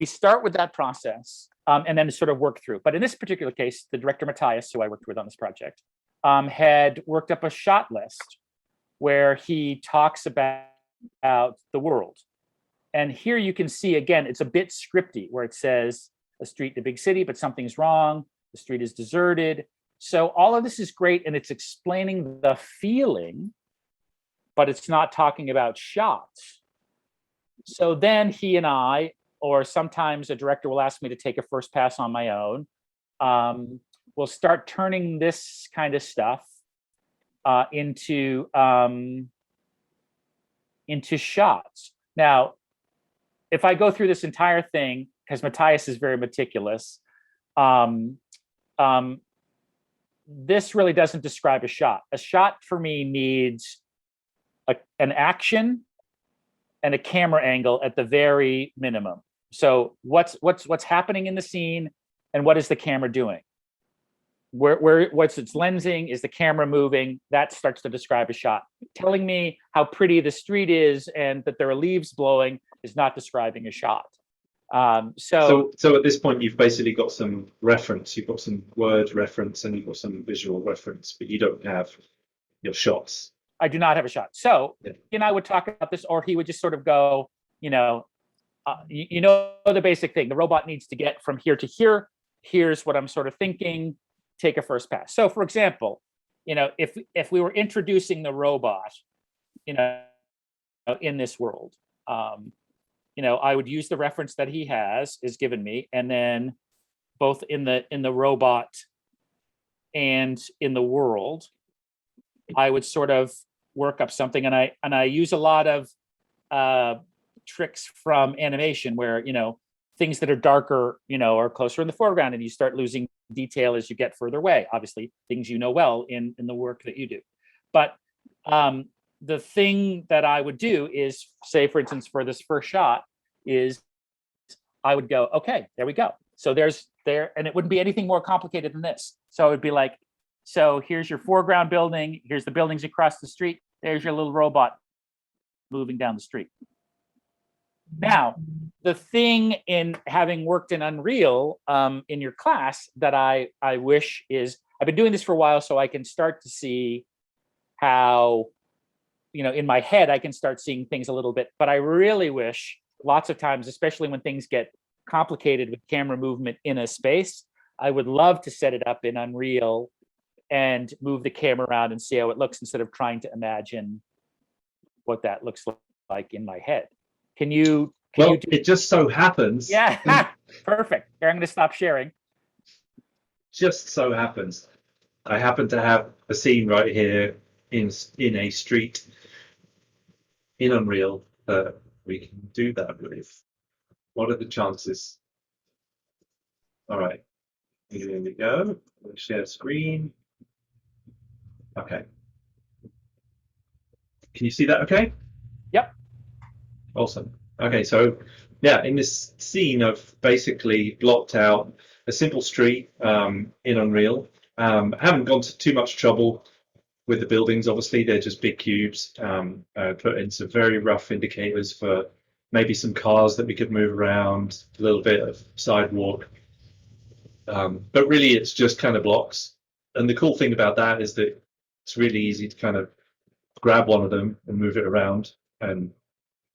start with that process and then sort of work through. But in this particular case, the director, Matthias, who I worked with on this project, had worked up a shot list where he talks about the world. And here you can see, again, it's a bit scripty, where it says a street in a big city, but something's wrong. The street is deserted. So all of this is great, and it's explaining the feeling, but it's not talking about shots. So then he and I, or sometimes a director will ask me to take a first pass on my own, we'll start turning this kind of stuff into shots. Now, if I go through this entire thing, because Matthias is very meticulous, this really doesn't describe a shot. A shot for me needs an action and a camera angle at the very minimum. So what's happening in the scene, and what is the camera doing? What's its lensing? Is the camera moving? That starts to describe a shot. Telling me how pretty the street is and that there are leaves blowing is not describing a shot. So at this point, you've basically got some reference. You've got some word reference and you've got some visual reference, but you don't have your shots. I do not have a shot. So he and I would talk about this, or he would just sort of go, the basic thing. The robot needs to get from here to here. Here's what I'm sort of thinking. Take a first pass. So, for example, if we were introducing the robot, in this world, I would use the reference that he is given me, and then both in the robot and in the world, I would sort of work up something, and I use a lot of tricks from animation where things that are darker, are closer in the foreground, and you start losing detail as you get further away. Obviously, things well in the work that you do. But the thing that I would do is, say, for instance, for this first shot, is I would go, okay, there we go. So and it wouldn't be anything more complicated than this. So it would be like, so here's your foreground building, here's the buildings across the street, there's your little robot moving down the street. Now, the thing in having worked in Unreal in your class that I wish is, I've been doing this for a while, so I can start to see how, in my head, I can start seeing things a little bit, but I really wish lots of times, especially when things get complicated with camera movement in a space, I would love to set it up in Unreal and move the camera around and see how it looks, instead of trying to imagine what that looks like in my head. It just so happens. Yeah, perfect. Here, I'm going to stop sharing. Just so happens, I happen to have a scene right here in a street in Unreal that we can do that with. What are the chances? All right, here we go. We'll share screen. Okay. Can you see that okay? Yep. Awesome. Okay, so yeah, in this scene, I've basically blocked out a simple street in Unreal. I haven't gone to too much trouble with the buildings. Obviously, they're just big cubes. Put in some very rough indicators for maybe some cars that we could move around, a little bit of sidewalk. But really, it's just kind of blocks. And the cool thing about that is that it's really easy to kind of grab one of them and move it around and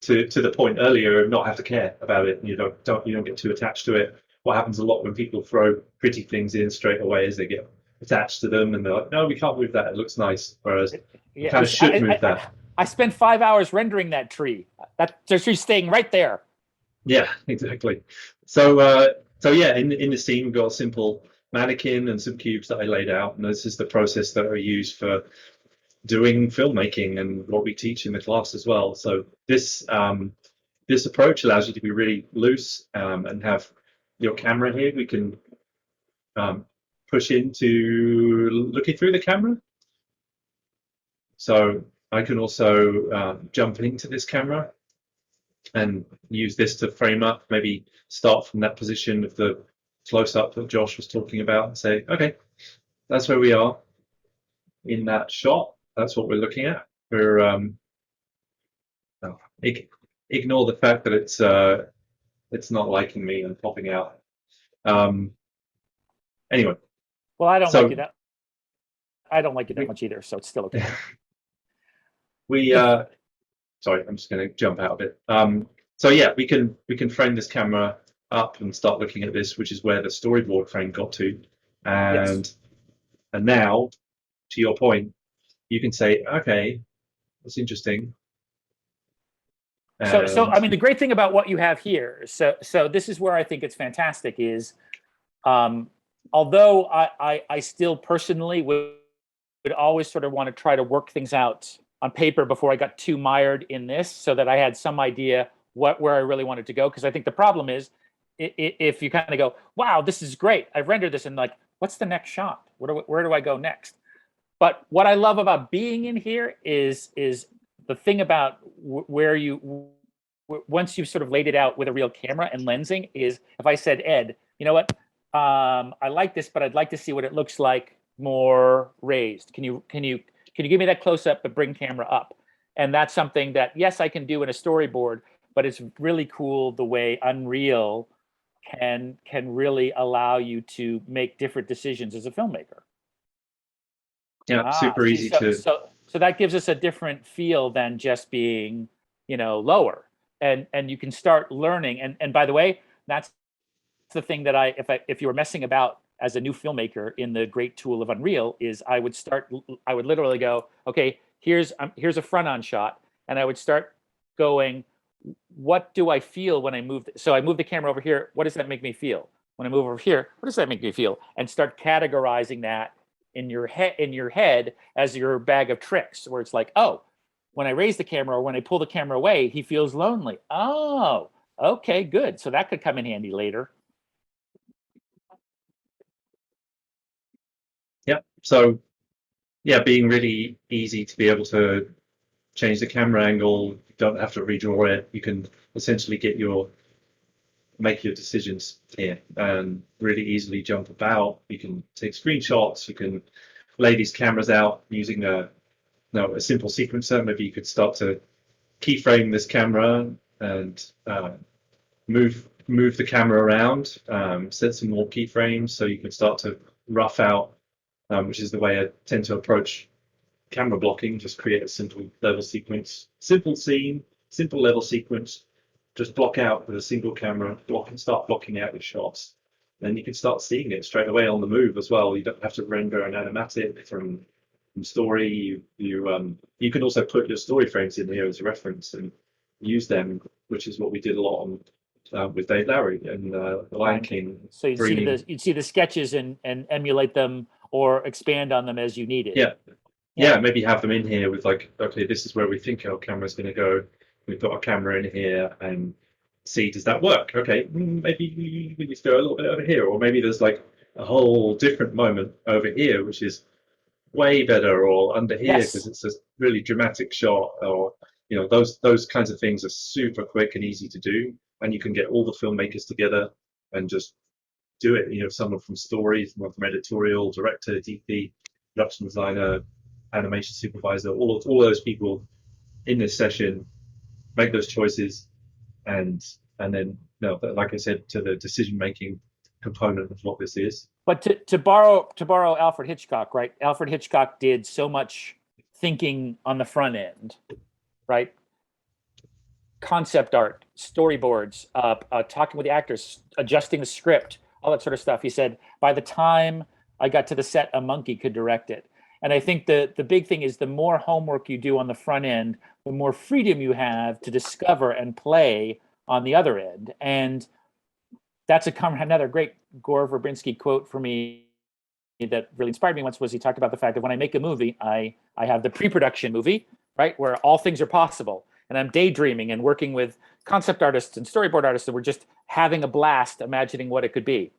to the point earlier, not have to care about it. And you don't get too attached to it. What happens a lot when people throw pretty things in straight away is they get attached to them and they're like, no, we can't move that. It looks nice. Whereas you kind of should move that. I spent 5 hours rendering that tree. That tree's staying right there. Yeah, exactly. So yeah, in the scene, we've got a simple mannequin and some cubes that I laid out, and this is the process that I use for doing filmmaking and what we teach in the class as well. So this approach allows you to be really loose and have your camera here. We can push into looking through the camera. So I can also jump into this camera and use this to frame up, maybe start from that position of the close-up that Josh was talking about and say, okay, that's where we are in that shot. That's what we're looking at. We're ignore the fact that it's not liking me and popping out. Anyway. Well, I don't like it that much either, so it's still okay. Sorry, I'm just going to jump out of it. So yeah, we can frame this camera up and start looking at this, which is where the storyboard frame got to, and now, to your point, you can say, okay, that's interesting. So I mean, the great thing about what you have here, so this is where I think it's fantastic is, although I still personally would always sort of want to try to work things out on paper before I got too mired in this, so that I had some idea where I really wanted to go. Because I think the problem is, if you kind of go, wow, this is great, I've rendered this, and like, what's the next shot? Where do I go next? But what I love about being in here is the thing about where once you've sort of laid it out with a real camera and lensing is, if I said, Ed, you know what, I like this, but I'd like to see what it looks like more raised. Can you give me that close up, but bring camera up? And that's something that, yes, I can do in a storyboard, but it's really cool the way Unreal can really allow you to make different decisions as a filmmaker. Yeah, super easy to. So that gives us a different feel than just being, lower, and you can start learning. And by the way, that's the thing that if you were messing about as a new filmmaker in the great tool of Unreal, is I would literally go, okay, here's a front on shot, and I would start going, what do I feel when I move? So I move the camera over here. What does that make me feel? When I move over here, what does that make me feel? And start categorizing that in your head as your bag of tricks, where it's like, oh, when I raise the camera or when I pull the camera away, he feels lonely. Oh, okay, good. So that could come in handy later. Yeah. So yeah, being really easy to be able to change the camera angle. You don't have to redraw it. You can essentially make your decisions here and really easily jump about. You can take screenshots. You can lay these cameras out using a simple sequencer. Maybe you could start to keyframe this camera and move the camera around, set some more keyframes so you can start to rough out, which is the way I tend to approach camera blocking. Just create a simple level sequence, simple scene, simple level sequence. Just block out with a single camera, start blocking out your shots. Then you can start seeing it straight away on the move as well. You don't have to render an animatic from story. You can also put your story frames in here as a reference and use them, which is what we did a lot on with Dave Lowry and The Lion King. So you'd see the sketches and emulate them or expand on them as you need it. Yeah, maybe have them in here with like, okay, this is where we think our camera's going to go. We put our camera in here and see, does that work? Okay, maybe we need to go a little bit over here, or maybe there's like a whole different moment over here, which is way better, or under here because it's a really dramatic shot, or those kinds of things are super quick and easy to do, and you can get all the filmmakers together and just do it. Someone from story, someone from editorial, director, DP, production designer, animation supervisor, all those people in this session make those choices, and then like I said, to the decision making component of what this is. But to borrow Alfred Hitchcock, right? Alfred Hitchcock did so much thinking on the front end, right? concept art, storyboards, talking with the actors, adjusting the script, all that sort of stuff. He said, by the time I got to the set, a monkey could direct it. And I think the big thing is the more homework you do on the front end, the more freedom you have to discover and play on the other end. And that's another great Gore Verbinski quote for me that really inspired me once was he talked about the fact that when I make a movie, I have the pre-production movie, right, where all things are possible. And I'm daydreaming and working with concept artists and storyboard artists, and we're just having a blast imagining what it could be.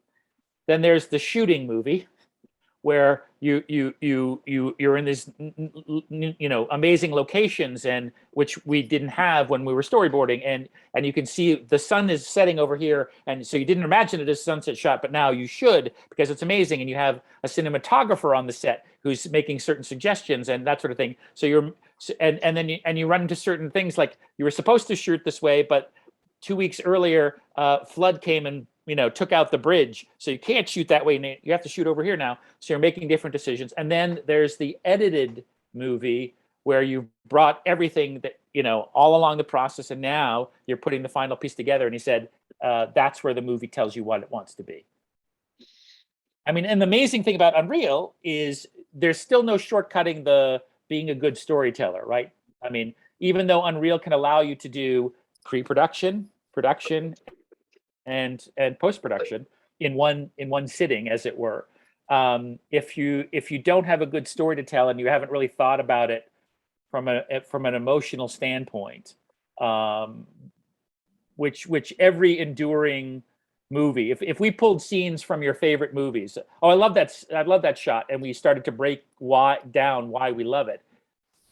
Then there's the shooting movie, where you're in these amazing locations, and which we didn't have when we were storyboarding, and you can see the sun is setting over here, and so you didn't imagine it as a sunset shot, but now you should, because it's amazing, and you have a cinematographer on the set who's making certain suggestions and that sort of thing. So then you run into certain things, like you were supposed to shoot this way, but 2 weeks earlier, flood came and took out the bridge, so you can't shoot that way. You have to shoot over here now. So you're making different decisions. And then there's the edited movie where you brought everything that all along the process, and now you're putting the final piece together. And he said that's where the movie tells you what it wants to be. I mean, and the amazing thing about Unreal is there's still no shortcutting the being a good storyteller, right? I mean, even though Unreal can allow you to do pre-production, production, and post-production in one sitting, as it were. If you don't have a good story to tell and you haven't really thought about it from an emotional standpoint, which every enduring movie, if we pulled scenes from your favorite movies, I love that shot, and we started to break down why we love it.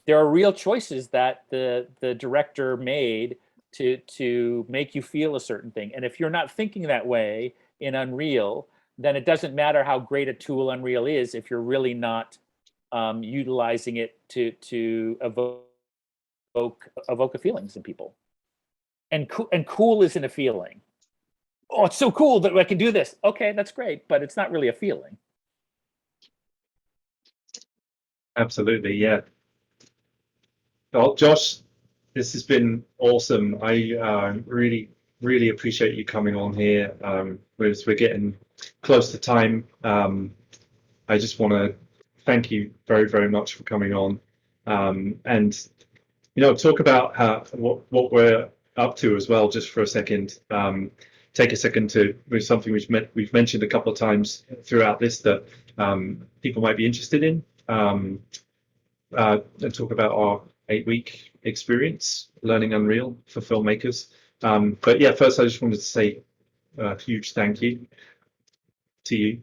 There are real choices that the director made to make you feel a certain thing. And if you're not thinking that way in Unreal, then it doesn't matter how great a tool Unreal is if you're really not utilizing it to evoke a feelings in people. And cool isn't a feeling. Oh, it's so cool that I can do this. Okay, that's great, but it's not really a feeling. Absolutely, yeah. Well, Josh, this has been awesome. I really appreciate you coming on here. We're getting close to time. I just want to thank you very, very much for coming on, and talk about what we're up to as well, just for a second. Take a second with something we've mentioned a couple of times throughout this that people might be interested in, and talk about our 8-week experience learning Unreal for filmmakers. But yeah, first I just wanted to say a huge thank you to you.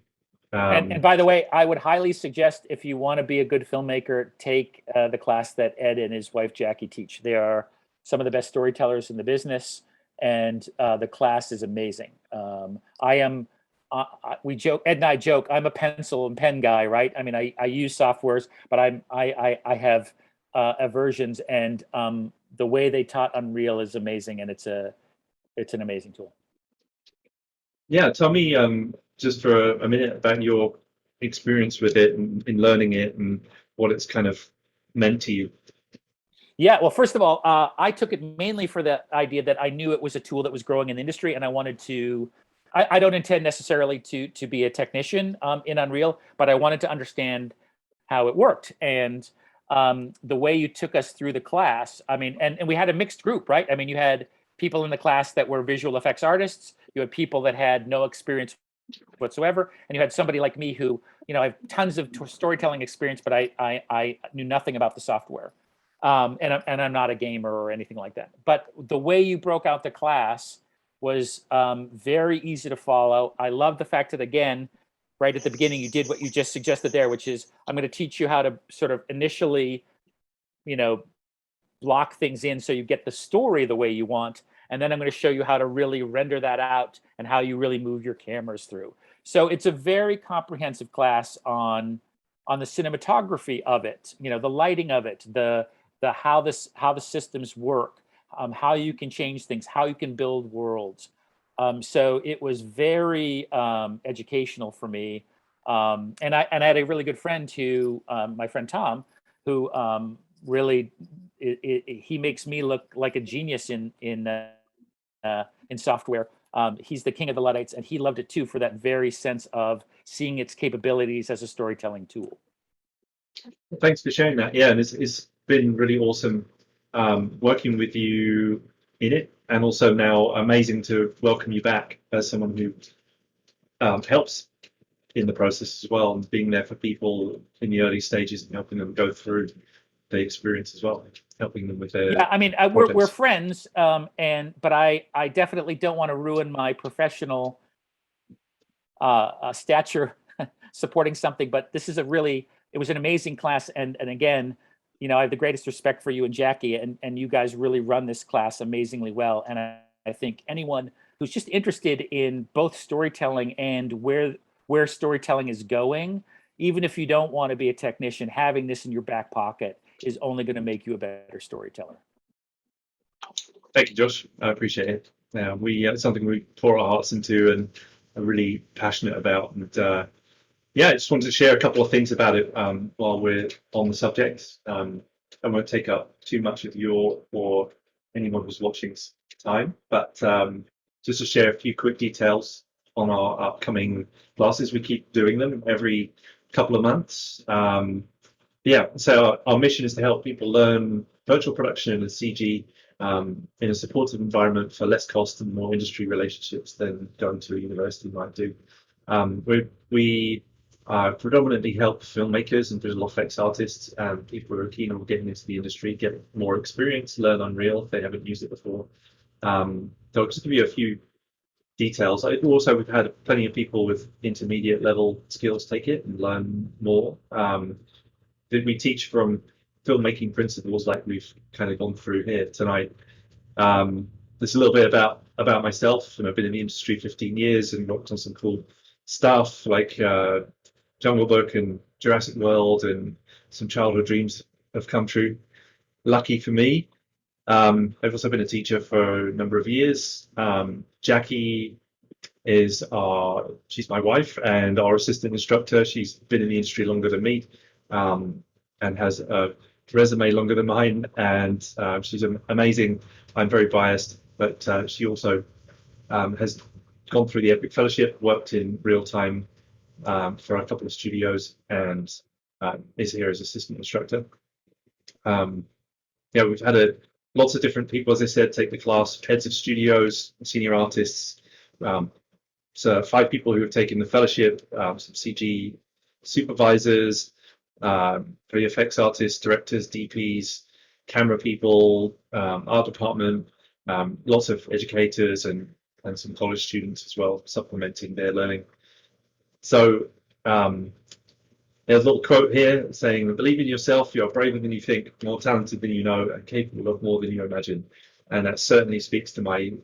And by the way, I would highly suggest, if you want to be a good filmmaker, take the class that Ed and his wife Jackie teach. They are some of the best storytellers in the business, and the class is amazing. We joke, Ed and I joke, I'm a pencil and pen guy, right? I mean, I use softwares, but I have aversions, and the way they taught Unreal is amazing, and it's an amazing tool. Yeah, tell me just for a minute about your experience with it and in learning it and what it's kind of meant to you. Yeah, well, first of all, I took it mainly for the idea that I knew it was a tool that was growing in the industry, and I wanted to. I don't intend necessarily to be a technician in Unreal, but I wanted to understand how it worked. And the way you took us through the class, I mean, and we had a mixed group, right? I mean, you had people in the class that were visual effects artists, you had people that had no experience whatsoever, and you had somebody like me who, I have tons of storytelling experience, but I knew nothing about the software. And I'm not a gamer or anything like that. But the way you broke out the class was very easy to follow. I love the fact that, again, right at the beginning, you did what you just suggested there, which is I'm going to teach you how to sort of initially, block things in so you get the story the way you want. And then I'm going to show you how to really render that out and how you really move your cameras through. So it's a very comprehensive class on the cinematography of it, the lighting of it, the how the systems work, how you can change things, how you can build worlds. So it was very educational for me. And I had a really good friend my friend Tom, who really he makes me look like a genius in software. He's the king of the Luddites, and he loved it too for that very sense of seeing its capabilities as a storytelling tool. Thanks for sharing that. Yeah, and it's been really awesome working with you in it, and also now amazing to welcome you back as someone who helps in the process as well, and being there for people in the early stages and helping them go through the experience as well, helping them with their I mean, we're friends, but I definitely don't want to ruin my professional stature supporting something. But this is it was an amazing class, and again, I have the greatest respect for you and Jackie, and you guys really run this class amazingly well. And I think anyone who's just interested in both storytelling and where storytelling is going, even if you don't want to be a technician, having this in your back pocket is only going to make you a better storyteller. Thank you, Josh. I appreciate it. It's something we pour our hearts into and are really passionate about. And I just wanted to share a couple of things about it while we're on the subject. I won't take up too much of your or anyone who's watching's time, but just to share a few quick details on our upcoming classes. We keep doing them every couple of months. So our mission is to help people learn virtual production and CG in a supportive environment for less cost and more industry relationships than going to a university might do. We predominantly help filmmakers and visual effects artists and people who are keen on getting into the industry get more experience, learn Unreal if they haven't used it before. So I'll just give you a few details. We've had plenty of people with intermediate level skills take it and learn more. We teach from filmmaking principles like we've kind of gone through here tonight. There's a little bit about myself, and I've been in the industry 15 years and worked on some cool stuff like Jungle Book and Jurassic World, and some childhood dreams have come true. Lucky for me. I've also been a teacher for a number of years. Jackie she's my wife and our assistant instructor. She's been in the industry longer than me, and has a resume longer than mine, and she's amazing. I'm very biased, but she also has gone through the Epic Fellowship, worked in real time for a couple of studios, and is here as assistant instructor. We've had lots of different people, as I said, take the class: heads of studios, senior artists. So 5 people who have taken the fellowship, some CG supervisors, VFX artists, directors, DPs, camera people, art department, lots of educators and some college students as well, supplementing their learning. So there's a little quote here saying, "Believe in yourself, you're braver than you think, more talented than you know, and capable of more than you imagine." And that certainly speaks to my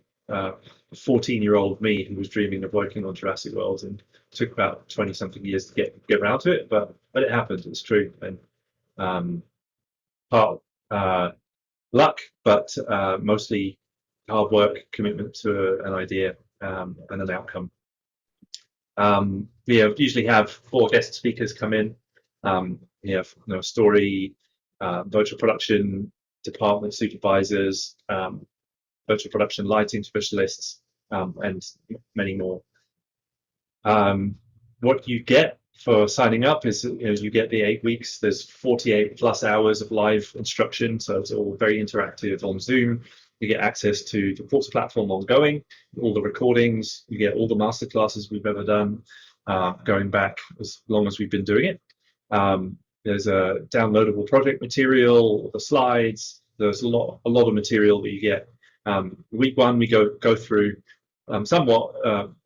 14-year-old me who was dreaming of working on Jurassic World, and took about 20-something years to get around to it, but it happened. It's true, and part luck, but mostly hard work, commitment to an idea, and an outcome. We usually have 4 guest speakers come in. We have story, virtual production department supervisors, virtual production lighting specialists, and many more. What you get for signing up is you get the 8 weeks. There's 48 plus hours of live instruction, so it's all very interactive on Zoom. You get access to the course platform ongoing, all the recordings. You get all the master classes we've ever done, going back as long as we've been doing it. There's a downloadable project material, the slides. There's a lot of material that you get. Week 1, we go through somewhat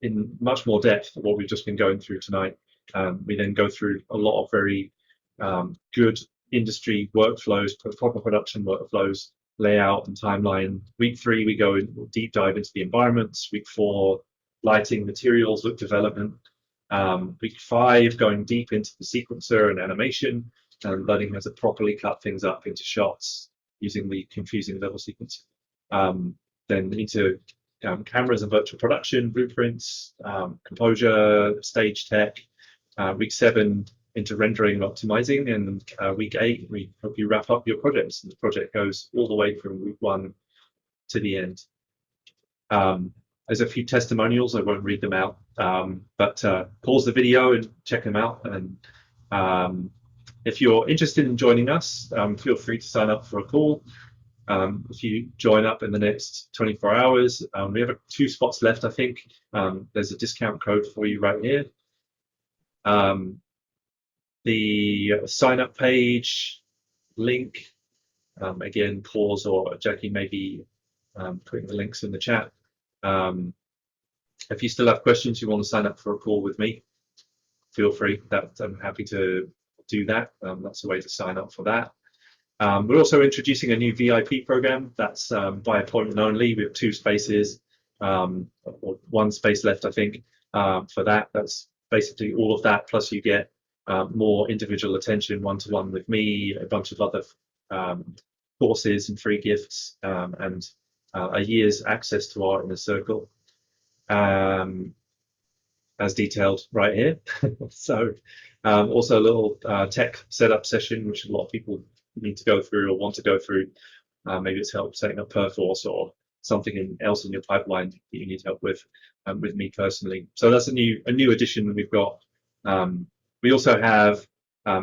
in much more depth than what we've just been going through tonight. We then go through a lot of very good industry workflows, proper production workflows, layout and timeline. Week 3, we go in deep dive into the environments. Week 4, lighting, materials, look development. Week 5, going deep into the sequencer and animation, and learning how to properly cut things up into shots using the confusing level sequence. Then into cameras and virtual production, blueprints, composure, stage tech. Week 7, into rendering and optimizing, and week 8 we help you wrap up your projects, and the project goes all the way from week 1 to the end. There's a few testimonials. I won't read them out, but pause the video and check them out. And if you're interested in joining us, feel free to sign up for a call. If you join up in the next 24 hours, we have 2 spots left, I think. There's a discount code for you right here. The sign up page link, again, pause, or Jackie may be putting the links in the chat. If you still have questions, you want to sign up for a call with me, feel free. I'm happy to do that. That's the way to sign up for that. We're also introducing a new VIP program that's by appointment only. We have 2 spaces, or 1 space left, I think, for that. That's basically all of that, plus you get more individual attention, one-to-one with me, a bunch of other courses and free gifts, and a year's access to our inner circle, as detailed right here. So also a little tech setup session, which a lot of people need to go through or want to go through. Maybe it's help setting up Perforce or something else in your pipeline that you need help with me personally. So that's a new addition that we've got. We also have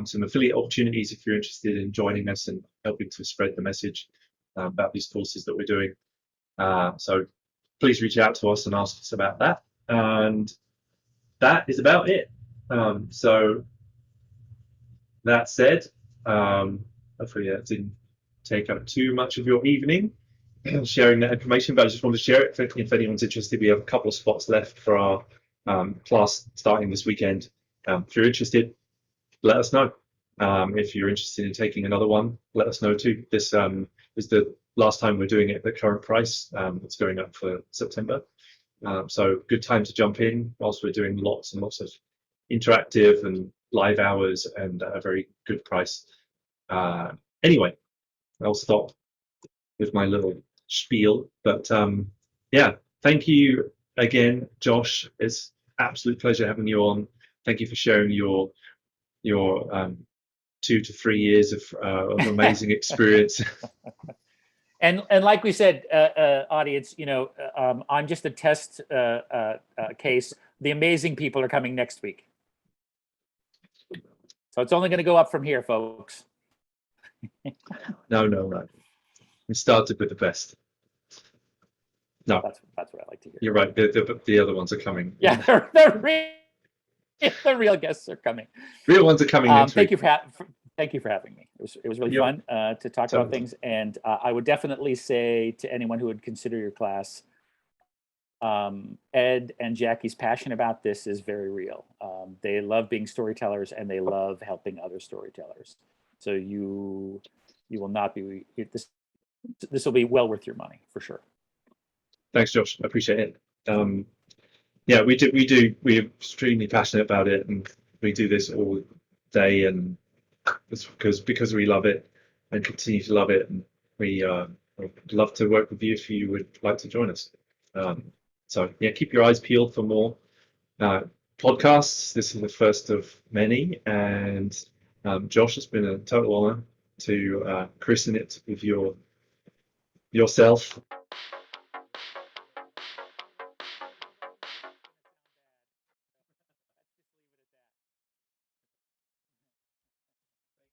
some affiliate opportunities if you're interested in joining us and helping to spread the message about these courses that we're doing. So please reach out to us and ask us about that. And that is about it. So that said, hopefully that didn't take up too much of your evening sharing that information, but I just want to share it if anyone's interested. We have a couple of spots left for our class starting this weekend. If you're interested, let us know. If you're interested in taking another one, let us know too. This is the last time we're doing it at the current price. It's going up for September. So good time to jump in whilst we're doing lots and lots of interactive and live hours and at a very good price. Anyway, I'll stop with my little spiel, but yeah, thank you again, Josh. It's absolute pleasure having you on. Thank you for sharing your 2 to 3 years of amazing experience. And like we said, audience, I'm just a test case. The amazing people are coming next week, so it's only going to go up from here, folks. No. We started with the best. No, that's what I like to hear. You're right. The other ones are coming. Yeah, the real guests are coming. Real ones are coming next week. Thank you for having me. It was really fun to talk about things, and I would definitely say to anyone who would consider your class, Ed and Jackie's passion about this is very real. They love being storytellers and they love helping other storytellers. So you will not be this will be well worth your money for sure. Thanks, Josh. I appreciate it. Yeah, we're extremely passionate about it, and we do this all day, and it's because we love it and continue to love it, and we would love to work with you if you would like to join us. So yeah, keep your eyes peeled for more podcasts. This is the first of many, and Josh, it's been a total honor to christen it with yourself.